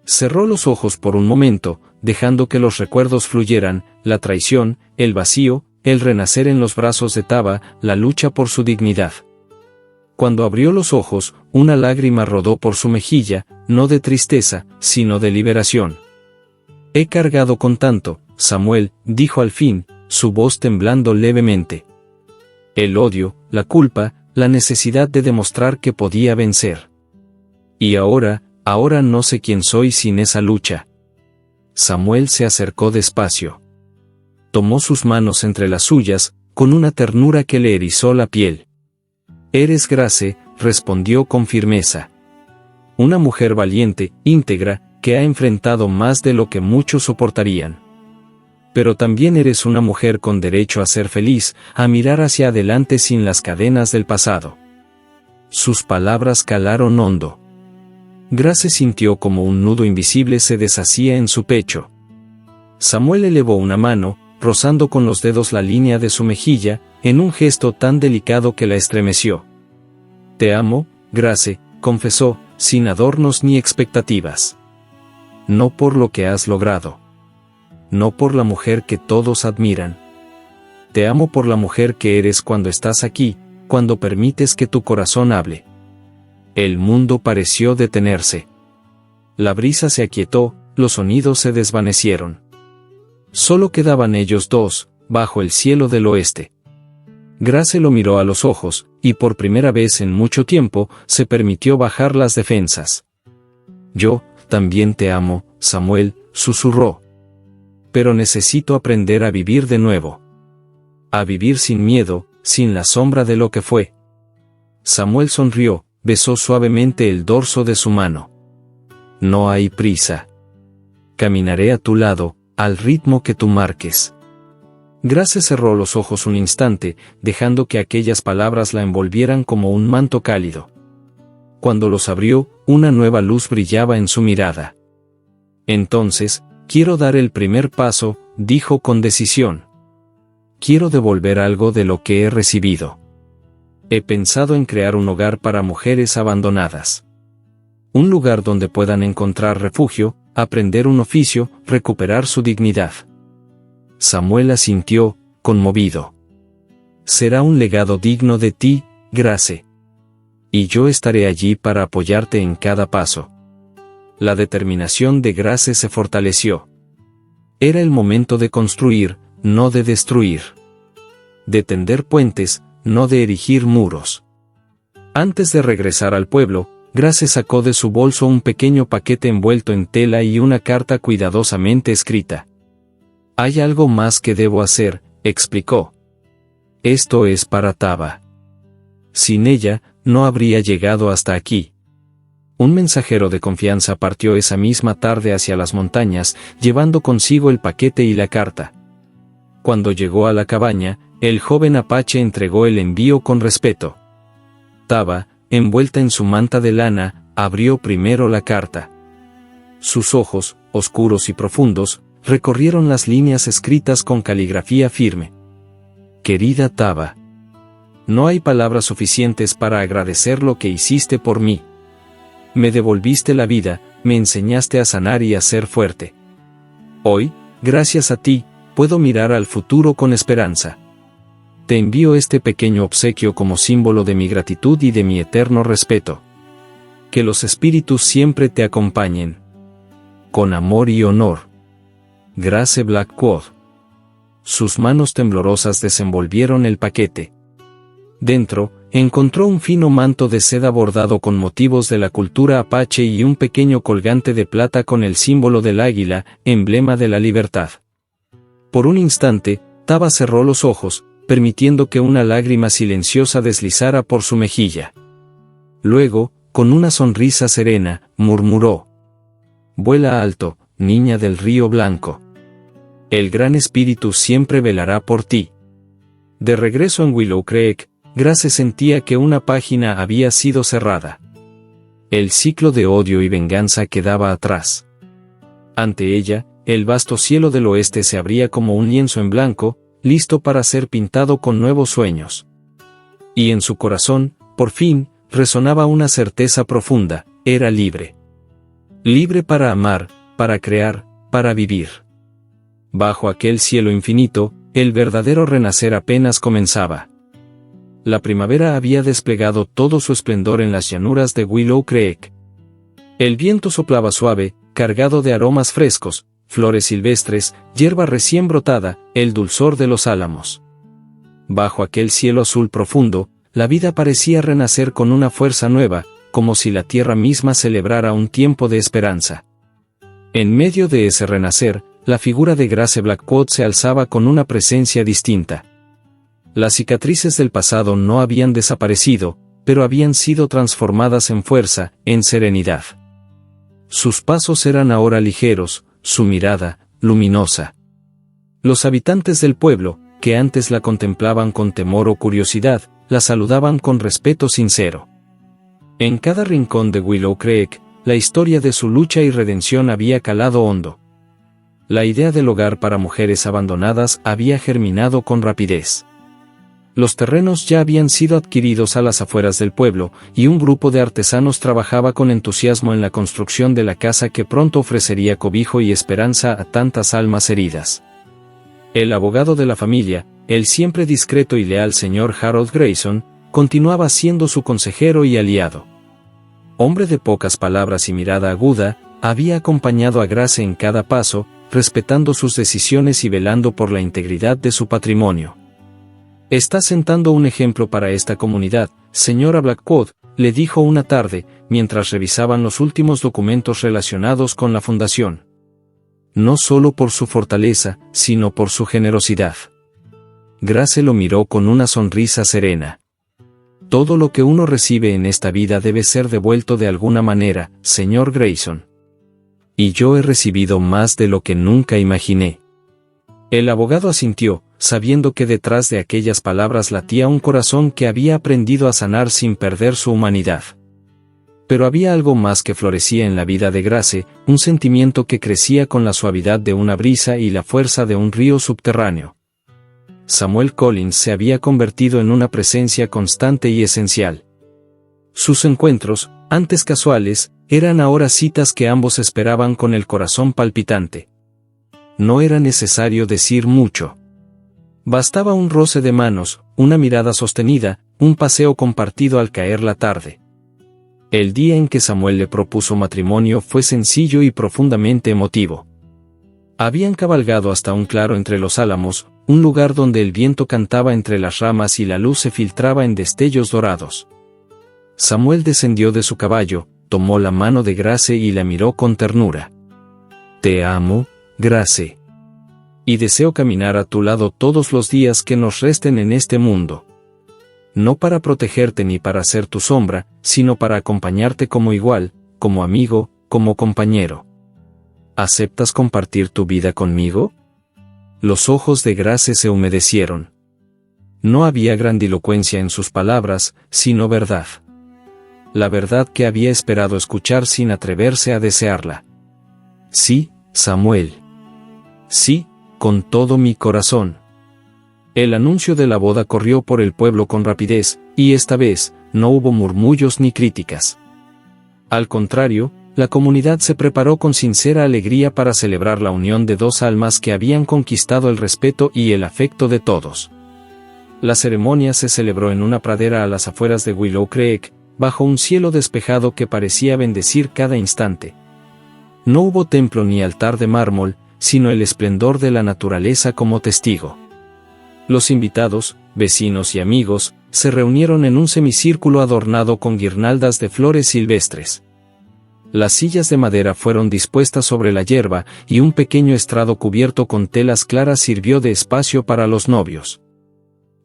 Cerró los ojos por un momento, dejando que los recuerdos fluyeran, la traición, el vacío, el renacer en los brazos de Taba, la lucha por su dignidad. Cuando abrió los ojos, una lágrima rodó por su mejilla, no de tristeza, sino de liberación. «He cargado con tanto, Samuel», dijo al fin, su voz temblando levemente. El odio, la culpa, la necesidad de demostrar que podía vencer. Y ahora no sé quién soy sin esa lucha. Samuel se acercó despacio. Tomó sus manos entre las suyas, con una ternura que le erizó la piel. «Eres Grace», respondió con firmeza. «Una mujer valiente, íntegra, que ha enfrentado más de lo que muchos soportarían. Pero también eres una mujer con derecho a ser feliz, a mirar hacia adelante sin las cadenas del pasado». Sus palabras calaron hondo. Grace sintió como un nudo invisible se deshacía en su pecho. Samuel elevó una mano, rozando con los dedos la línea de su mejilla, en un gesto tan delicado que la estremeció. «Te amo, Grace», confesó, sin adornos ni expectativas. «No por lo que has logrado. No por la mujer que todos admiran. Te amo por la mujer que eres cuando estás aquí, cuando permites que tu corazón hable». El mundo pareció detenerse. La brisa se aquietó, los sonidos se desvanecieron. Solo quedaban ellos dos, bajo el cielo del oeste. Grace lo miró a los ojos, y por primera vez en mucho tiempo, se permitió bajar las defensas. «Yo, también te amo, Samuel», susurró. «Pero necesito aprender a vivir de nuevo. A vivir sin miedo, sin la sombra de lo que fue». Samuel sonrió, besó suavemente el dorso de su mano. «No hay prisa. Caminaré a tu lado, al ritmo que tú marques». Grace cerró los ojos un instante, dejando que aquellas palabras la envolvieran como un manto cálido. Cuando los abrió, una nueva luz brillaba en su mirada. «Entonces, quiero dar el primer paso», dijo con decisión. «Quiero devolver algo de lo que he recibido. He pensado en crear un hogar para mujeres abandonadas. Un lugar donde puedan encontrar refugio, aprender un oficio, recuperar su dignidad». Samuel asintió, conmovido. «Será un legado digno de ti, Grace. Y yo estaré allí para apoyarte en cada paso». La determinación de Grace se fortaleció. Era el momento de construir, no de destruir. De tender puentes, no de erigir muros. Antes de regresar al pueblo, Grace sacó de su bolso un pequeño paquete envuelto en tela y una carta cuidadosamente escrita. «Hay algo más que debo hacer», explicó. «Esto es para Taba. Sin ella, no habría llegado hasta aquí». Un mensajero de confianza partió esa misma tarde hacia las montañas, llevando consigo el paquete y la carta. Cuando llegó a la cabaña, el joven apache entregó el envío con respeto. Taba, envuelta en su manta de lana, abrió primero la carta. Sus ojos, oscuros y profundos, recorrieron las líneas escritas con caligrafía firme. «Querida Taba, no hay palabras suficientes para agradecer lo que hiciste por mí. Me devolviste la vida, me enseñaste a sanar y a ser fuerte. Hoy, gracias a ti, puedo mirar al futuro con esperanza. te envío este pequeño obsequio como símbolo de mi gratitud y de mi eterno respeto. Que los espíritus siempre te acompañen. Con amor y honor. Grace Blackwood. Sus manos temblorosas desenvolvieron el paquete. Dentro, encontró un fino manto de seda bordado con motivos de la cultura apache y un pequeño colgante de plata con el símbolo del águila, emblema de la libertad. Por un instante, Taba cerró los ojos, permitiendo que una lágrima silenciosa deslizara por su mejilla. Luego, con una sonrisa serena, murmuró: «Vuela alto, niña del río blanco. El Gran Espíritu siempre velará por ti». De regreso en Willow Creek, Grace sentía que una página había sido cerrada. El ciclo de odio y venganza quedaba atrás. Ante ella, el vasto cielo del oeste se abría como un lienzo en blanco, listo para ser pintado con nuevos sueños. Y en su corazón, por fin, resonaba una certeza profunda: era libre. Libre para amar, para crear, para vivir. Bajo aquel cielo infinito, el verdadero renacer apenas comenzaba. La primavera había desplegado todo su esplendor en las llanuras de Willow Creek. El viento soplaba suave, cargado de aromas frescos, flores silvestres, hierba recién brotada, el dulzor de los álamos. Bajo aquel cielo azul profundo, la vida parecía renacer con una fuerza nueva, como si la tierra misma celebrara un tiempo de esperanza. En medio de ese renacer, la figura de Grace Blackwood se alzaba con una presencia distinta. Las cicatrices del pasado no habían desaparecido, pero habían sido transformadas en fuerza, en serenidad. Sus pasos eran ahora ligeros, su mirada, luminosa. Los habitantes del pueblo, que antes la contemplaban con temor o curiosidad, la saludaban con respeto sincero. En cada rincón de Willow Creek, la historia de su lucha y redención había calado hondo. La idea del hogar para mujeres abandonadas había germinado con rapidez. Los terrenos ya habían sido adquiridos a las afueras del pueblo, y un grupo de artesanos trabajaba con entusiasmo en la construcción de la casa que pronto ofrecería cobijo y esperanza a tantas almas heridas. El abogado de la familia, el siempre discreto y leal señor Harold Grayson, continuaba siendo su consejero y aliado. Hombre de pocas palabras y mirada aguda, había acompañado a Grace en cada paso, respetando sus decisiones y velando por la integridad de su patrimonio. «Está sentando un ejemplo para esta comunidad, señora Blackwood», le dijo una tarde, mientras revisaban los últimos documentos relacionados con la fundación. «No solo por su fortaleza, sino por su generosidad». Grace lo miró con una sonrisa serena. «Todo lo que uno recibe en esta vida debe ser devuelto de alguna manera, señor Grayson. Y yo he recibido más de lo que nunca imaginé». El abogado asintió, sabiendo que detrás de aquellas palabras latía un corazón que había aprendido a sanar sin perder su humanidad. Pero había algo más que florecía en la vida de Grace, un sentimiento que crecía con la suavidad de una brisa y la fuerza de un río subterráneo. Samuel Collins se había convertido en una presencia constante y esencial. Sus encuentros, antes casuales, eran ahora citas que ambos esperaban con el corazón palpitante. No era necesario decir mucho. Bastaba un roce de manos, una mirada sostenida, un paseo compartido al caer la tarde. El día en que Samuel le propuso matrimonio fue sencillo y profundamente emotivo. Habían cabalgado hasta un claro entre los álamos, un lugar donde el viento cantaba entre las ramas y la luz se filtraba en destellos dorados. Samuel descendió de su caballo, tomó la mano de Grace y la miró con ternura. «Te amo, Grace. Y deseo caminar a tu lado todos los días que nos resten en este mundo. No para protegerte ni para ser tu sombra, sino para acompañarte como igual, como amigo, como compañero. ¿Aceptas compartir tu vida conmigo?». Los ojos de Grace se humedecieron. No había grandilocuencia en sus palabras, sino verdad. La verdad que había esperado escuchar sin atreverse a desearla. «Sí, Samuel. Sí, con todo mi corazón». El anuncio de la boda corrió por el pueblo con rapidez, y esta vez, no hubo murmullos ni críticas. Al contrario, la comunidad se preparó con sincera alegría para celebrar la unión de dos almas que habían conquistado el respeto y el afecto de todos. La ceremonia se celebró en una pradera a las afueras de Willow Creek, bajo un cielo despejado que parecía bendecir cada instante. No hubo templo ni altar de mármol, sino el esplendor de la naturaleza como testigo. Los invitados, vecinos y amigos, se reunieron en un semicírculo adornado con guirnaldas de flores silvestres. Las sillas de madera fueron dispuestas sobre la hierba y un pequeño estrado cubierto con telas claras sirvió de espacio para los novios.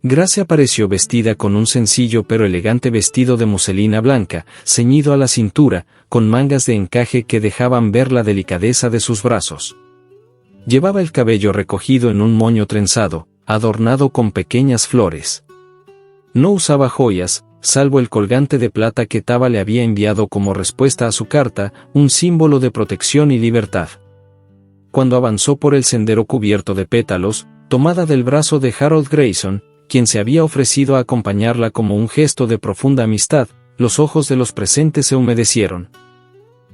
Grace apareció vestida con un sencillo pero elegante vestido de muselina blanca, ceñido a la cintura, con mangas de encaje que dejaban ver la delicadeza de sus brazos. Llevaba el cabello recogido en un moño trenzado, adornado con pequeñas flores. No usaba joyas, salvo el colgante de plata que Tava le había enviado como respuesta a su carta, un símbolo de protección y libertad. Cuando avanzó por el sendero cubierto de pétalos, tomada del brazo de Harold Grayson, quien se había ofrecido a acompañarla como un gesto de profunda amistad, los ojos de los presentes se humedecieron.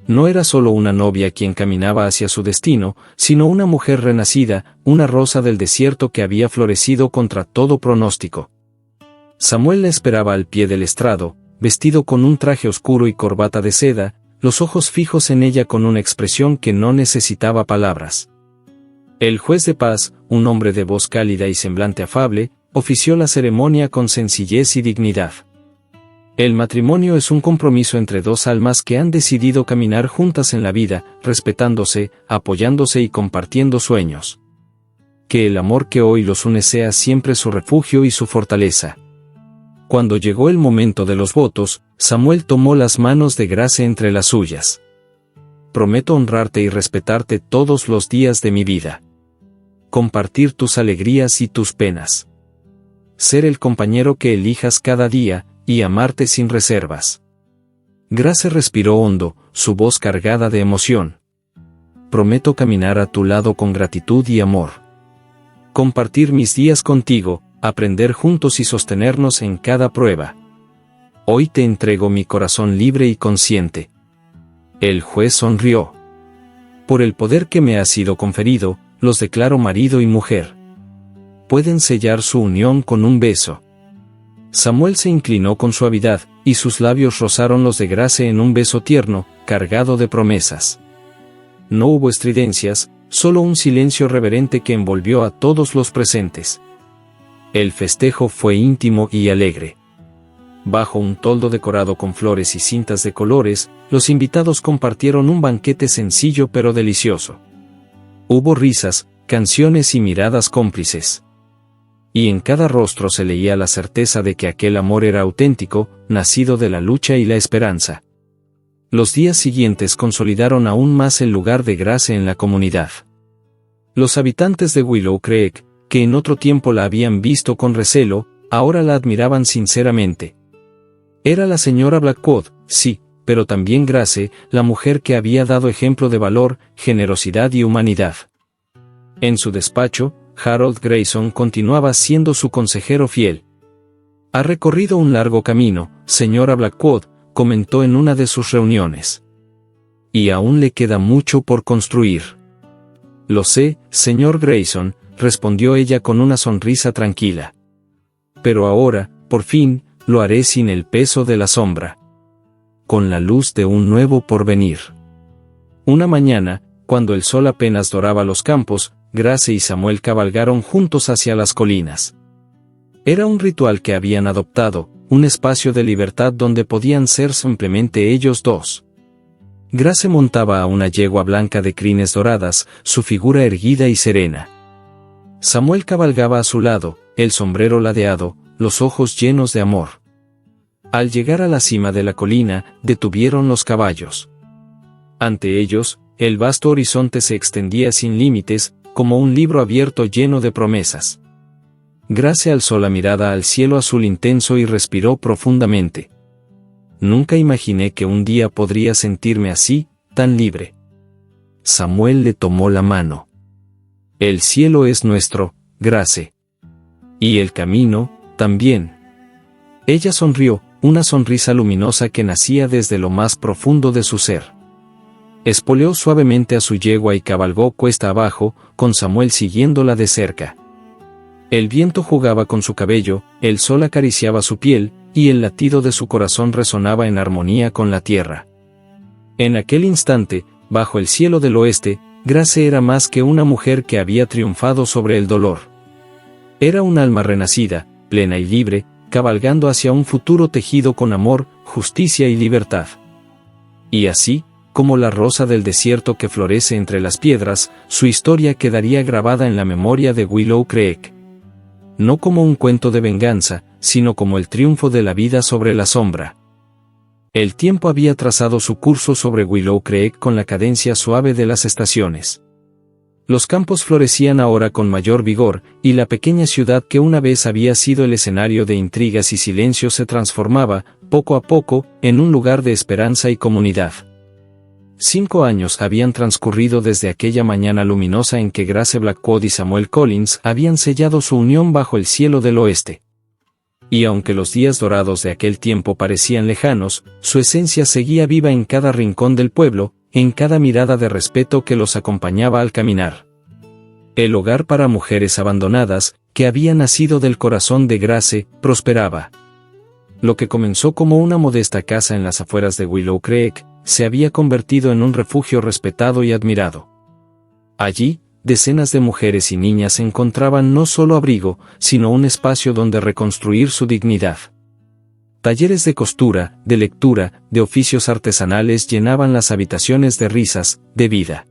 No era solo una novia quien caminaba hacia su destino, sino una mujer renacida, una rosa del desierto que había florecido contra todo pronóstico. Samuel la esperaba al pie del estrado, vestido con un traje oscuro y corbata de seda, los ojos fijos en ella con una expresión que no necesitaba palabras. El juez de paz, un hombre de voz cálida y semblante afable, ofició la ceremonia con sencillez y dignidad. El matrimonio es un compromiso entre dos almas que han decidido caminar juntas en la vida, respetándose, apoyándose y compartiendo sueños. Que el amor que hoy los une sea siempre su refugio y su fortaleza. Cuando llegó el momento de los votos, Samuel tomó las manos de Grace entre las suyas. Prometo honrarte y respetarte todos los días de mi vida. Compartir tus alegrías y tus penas. Ser el compañero que elijas cada día, y amarte sin reservas. Grace respiró hondo, su voz cargada de emoción. Prometo caminar a tu lado con gratitud y amor. Compartir mis días contigo, aprender juntos y sostenernos en cada prueba. Hoy te entrego mi corazón libre y consciente. El juez sonrió. Por el poder que me ha sido conferido, los declaro marido y mujer. Pueden sellar su unión con un beso. Samuel se inclinó con suavidad, y sus labios rozaron los de Grace en un beso tierno, cargado de promesas. No hubo estridencias, solo un silencio reverente que envolvió a todos los presentes. El festejo fue íntimo y alegre. Bajo un toldo decorado con flores y cintas de colores, los invitados compartieron un banquete sencillo pero delicioso. Hubo risas, canciones y miradas cómplices. Y en cada rostro se leía la certeza de que aquel amor era auténtico, nacido de la lucha y la esperanza. Los días siguientes consolidaron aún más el lugar de Grace en la comunidad. Los habitantes de Willow Creek, que en otro tiempo la habían visto con recelo, ahora la admiraban sinceramente. Era la señora Blackwood, sí, pero también Grace, la mujer que había dado ejemplo de valor, generosidad y humanidad. En su despacho, Harold Grayson continuaba siendo su consejero fiel. Ha recorrido un largo camino, señora Blackwood, comentó en una de sus reuniones. Y aún le queda mucho por construir. Lo sé, señor Grayson, respondió ella con una sonrisa tranquila. Pero ahora, por fin, lo haré sin el peso de la sombra. Con la luz de un nuevo porvenir. Una mañana, cuando el sol apenas doraba los campos, Grace y Samuel cabalgaron juntos hacia las colinas. Era un ritual que habían adoptado, un espacio de libertad donde podían ser simplemente ellos dos. Grace montaba a una yegua blanca de crines doradas, su figura erguida y serena. Samuel cabalgaba a su lado, el sombrero ladeado, los ojos llenos de amor. Al llegar a la cima de la colina, detuvieron los caballos. Ante ellos, el vasto horizonte se extendía sin límites, como un libro abierto lleno de promesas. Grace alzó la mirada al cielo azul intenso y respiró profundamente. Nunca imaginé que un día podría sentirme así, tan libre. Samuel le tomó la mano. El cielo es nuestro, Grace. Y el camino, también. Ella sonrió, una sonrisa luminosa que nacía desde lo más profundo de su ser. Espoleó suavemente a su yegua y cabalgó cuesta abajo, con Samuel siguiéndola de cerca. El viento jugaba con su cabello, el sol acariciaba su piel, y el latido de su corazón resonaba en armonía con la tierra. En aquel instante, bajo el cielo del oeste, Grace era más que una mujer que había triunfado sobre el dolor. Era un alma renacida, plena y libre, cabalgando hacia un futuro tejido con amor, justicia y libertad. Y así, como la rosa del desierto que florece entre las piedras, su historia quedaría grabada en la memoria de Willow Creek. No como un cuento de venganza, sino como el triunfo de la vida sobre la sombra. El tiempo había trazado su curso sobre Willow Creek con la cadencia suave de las estaciones. Los campos florecían ahora con mayor vigor, y la pequeña ciudad que una vez había sido el escenario de intrigas y silencio se transformaba, poco a poco, en un lugar de esperanza y comunidad. 5 años habían transcurrido desde aquella mañana luminosa en que Grace Blackwood y Samuel Collins habían sellado su unión bajo el cielo del oeste. Y aunque los días dorados de aquel tiempo parecían lejanos, su esencia seguía viva en cada rincón del pueblo, en cada mirada de respeto que los acompañaba al caminar. El hogar para mujeres abandonadas, que había nacido del corazón de Grace, prosperaba. Lo que comenzó como una modesta casa en las afueras de Willow Creek, se había convertido en un refugio respetado y admirado. Allí, decenas de mujeres y niñas encontraban no solo abrigo, sino un espacio donde reconstruir su dignidad. Talleres de costura, de lectura, de oficios artesanales llenaban las habitaciones de risas, de vida.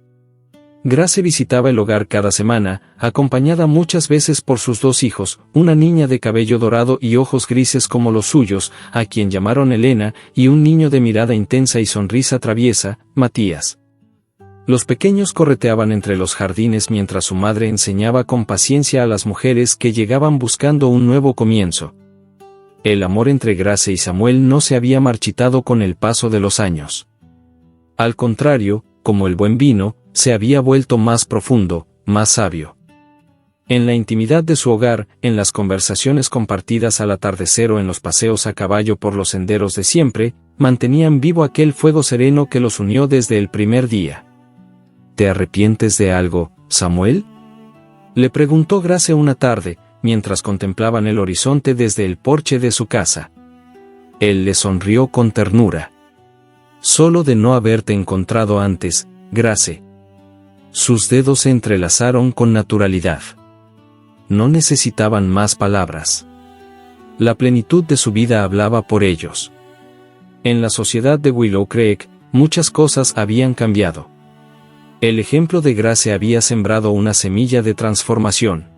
Grace visitaba el hogar cada semana, acompañada muchas veces por sus 2 hijos, una niña de cabello dorado y ojos grises como los suyos, a quien llamaron Elena, y un niño de mirada intensa y sonrisa traviesa, Matías. Los pequeños correteaban entre los jardines mientras su madre enseñaba con paciencia a las mujeres que llegaban buscando un nuevo comienzo. El amor entre Grace y Samuel no se había marchitado con el paso de los años. Al contrario, como el buen vino, se había vuelto más profundo, más sabio. En la intimidad de su hogar, en las conversaciones compartidas al atardecer o en los paseos a caballo por los senderos de siempre, mantenían vivo aquel fuego sereno que los unió desde el primer día. ¿Te arrepientes de algo, Samuel?, le preguntó Grace una tarde, mientras contemplaban el horizonte desde el porche de su casa. Él le sonrió con ternura. Solo de no haberte encontrado antes, Grace. Sus dedos se entrelazaron con naturalidad. No necesitaban más palabras. La plenitud de su vida hablaba por ellos. En la sociedad de Willow Creek, muchas cosas habían cambiado. El ejemplo de Grace había sembrado una semilla de transformación.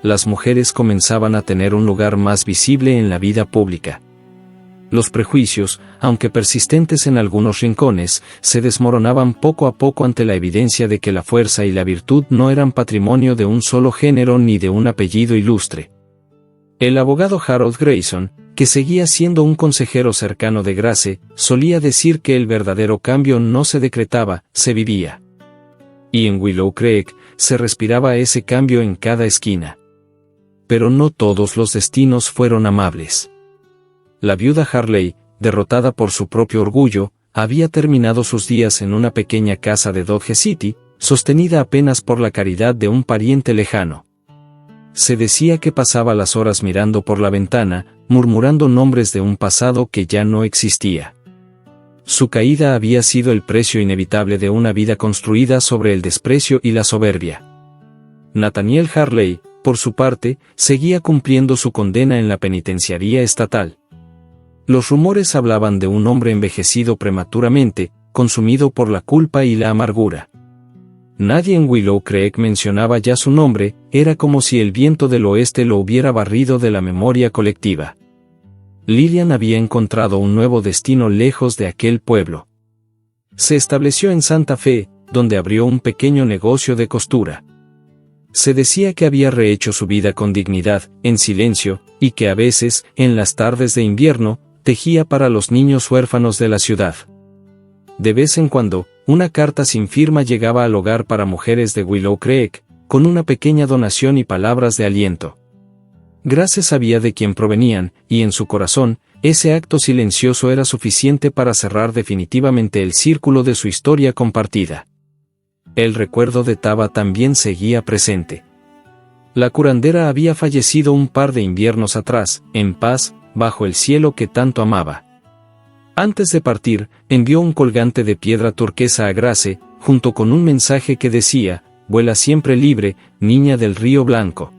Las mujeres comenzaban a tener un lugar más visible en la vida pública. Los prejuicios, aunque persistentes en algunos rincones, se desmoronaban poco a poco ante la evidencia de que la fuerza y la virtud no eran patrimonio de un solo género ni de un apellido ilustre. El abogado Harold Grayson, que seguía siendo un consejero cercano de Grace, solía decir que el verdadero cambio no se decretaba, se vivía. Y en Willow Creek, se respiraba ese cambio en cada esquina. Pero no todos los destinos fueron amables. La viuda Harley, derrotada por su propio orgullo, había terminado sus días en una pequeña casa de Dodge City, sostenida apenas por la caridad de un pariente lejano. Se decía que pasaba las horas mirando por la ventana, murmurando nombres de un pasado que ya no existía. Su caída había sido el precio inevitable de una vida construida sobre el desprecio y la soberbia. Nathaniel Harley, por su parte, seguía cumpliendo su condena en la penitenciaría estatal. Los rumores hablaban de un hombre envejecido prematuramente, consumido por la culpa y la amargura. Nadie en Willow Creek mencionaba ya su nombre, era como si el viento del oeste lo hubiera barrido de la memoria colectiva. Lillian había encontrado un nuevo destino lejos de aquel pueblo. Se estableció en Santa Fe, donde abrió un pequeño negocio de costura. Se decía que había rehecho su vida con dignidad, en silencio, y que a veces, en las tardes de invierno, tejía para los niños huérfanos de la ciudad. De vez en cuando, una carta sin firma llegaba al hogar para mujeres de Willow Creek, con una pequeña donación y palabras de aliento. Grace sabía de quién provenían, y en su corazón, ese acto silencioso era suficiente para cerrar definitivamente el círculo de su historia compartida. El recuerdo de Taba también seguía presente. La curandera había fallecido un par de inviernos atrás, en paz, bajo el cielo que tanto amaba. Antes de partir, envió un colgante de piedra turquesa a Grace, junto con un mensaje que decía: «Vuela siempre libre, niña del río Blanco».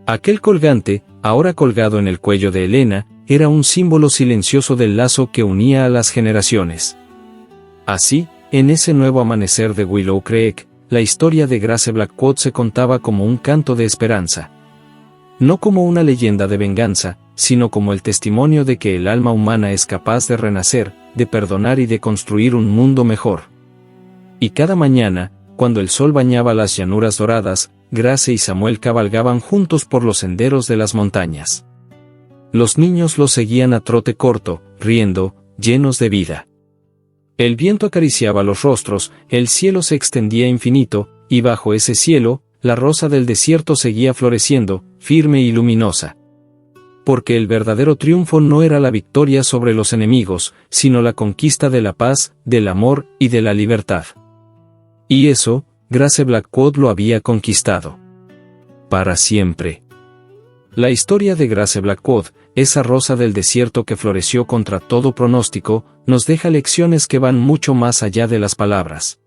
Aquel colgante, ahora colgado en el cuello de Helena, era un símbolo silencioso del lazo que unía a las generaciones. Así, en ese nuevo amanecer de Willow Creek, la historia de Grace Blackwood se contaba como un canto de esperanza. No como una leyenda de venganza, sino como el testimonio de que el alma humana es capaz de renacer, de perdonar y de construir un mundo mejor. Y cada mañana, cuando el sol bañaba las llanuras doradas, Grace y Samuel cabalgaban juntos por los senderos de las montañas. Los niños los seguían a trote corto, riendo, llenos de vida. El viento acariciaba los rostros, el cielo se extendía infinito, y bajo ese cielo, la rosa del desierto seguía floreciendo, firme y luminosa. Porque el verdadero triunfo no era la victoria sobre los enemigos, sino la conquista de la paz, del amor y de la libertad. Y eso, Grace Blackwood lo había conquistado. Para siempre. La historia de Grace Blackwood, esa rosa del desierto que floreció contra todo pronóstico, nos deja lecciones que van mucho más allá de las palabras.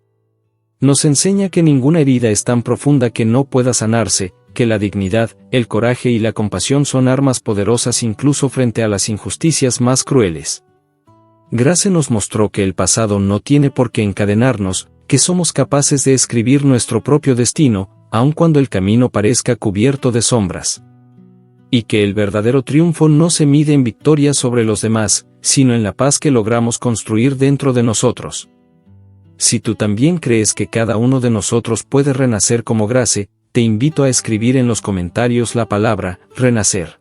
Nos enseña que ninguna herida es tan profunda que no pueda sanarse, que la dignidad, el coraje y la compasión son armas poderosas incluso frente a las injusticias más crueles. Grace nos mostró que el pasado no tiene por qué encadenarnos, que somos capaces de escribir nuestro propio destino, aun cuando el camino parezca cubierto de sombras. Y que el verdadero triunfo no se mide en victorias sobre los demás, sino en la paz que logramos construir dentro de nosotros. Si tú también crees que cada uno de nosotros puede renacer como Grace, te invito a escribir en los comentarios la palabra renacer.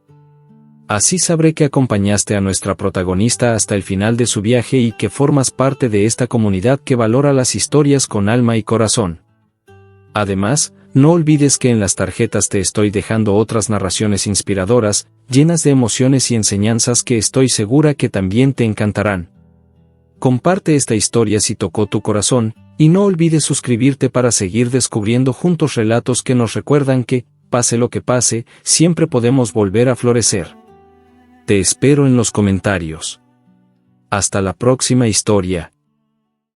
Así sabré que acompañaste a nuestra protagonista hasta el final de su viaje y que formas parte de esta comunidad que valora las historias con alma y corazón. Además, no olvides que en las tarjetas te estoy dejando otras narraciones inspiradoras, llenas de emociones y enseñanzas que estoy segura que también te encantarán. Comparte esta historia si tocó tu corazón, y no olvides suscribirte para seguir descubriendo juntos relatos que nos recuerdan que, pase lo que pase, siempre podemos volver a florecer. Te espero en los comentarios. Hasta la próxima historia.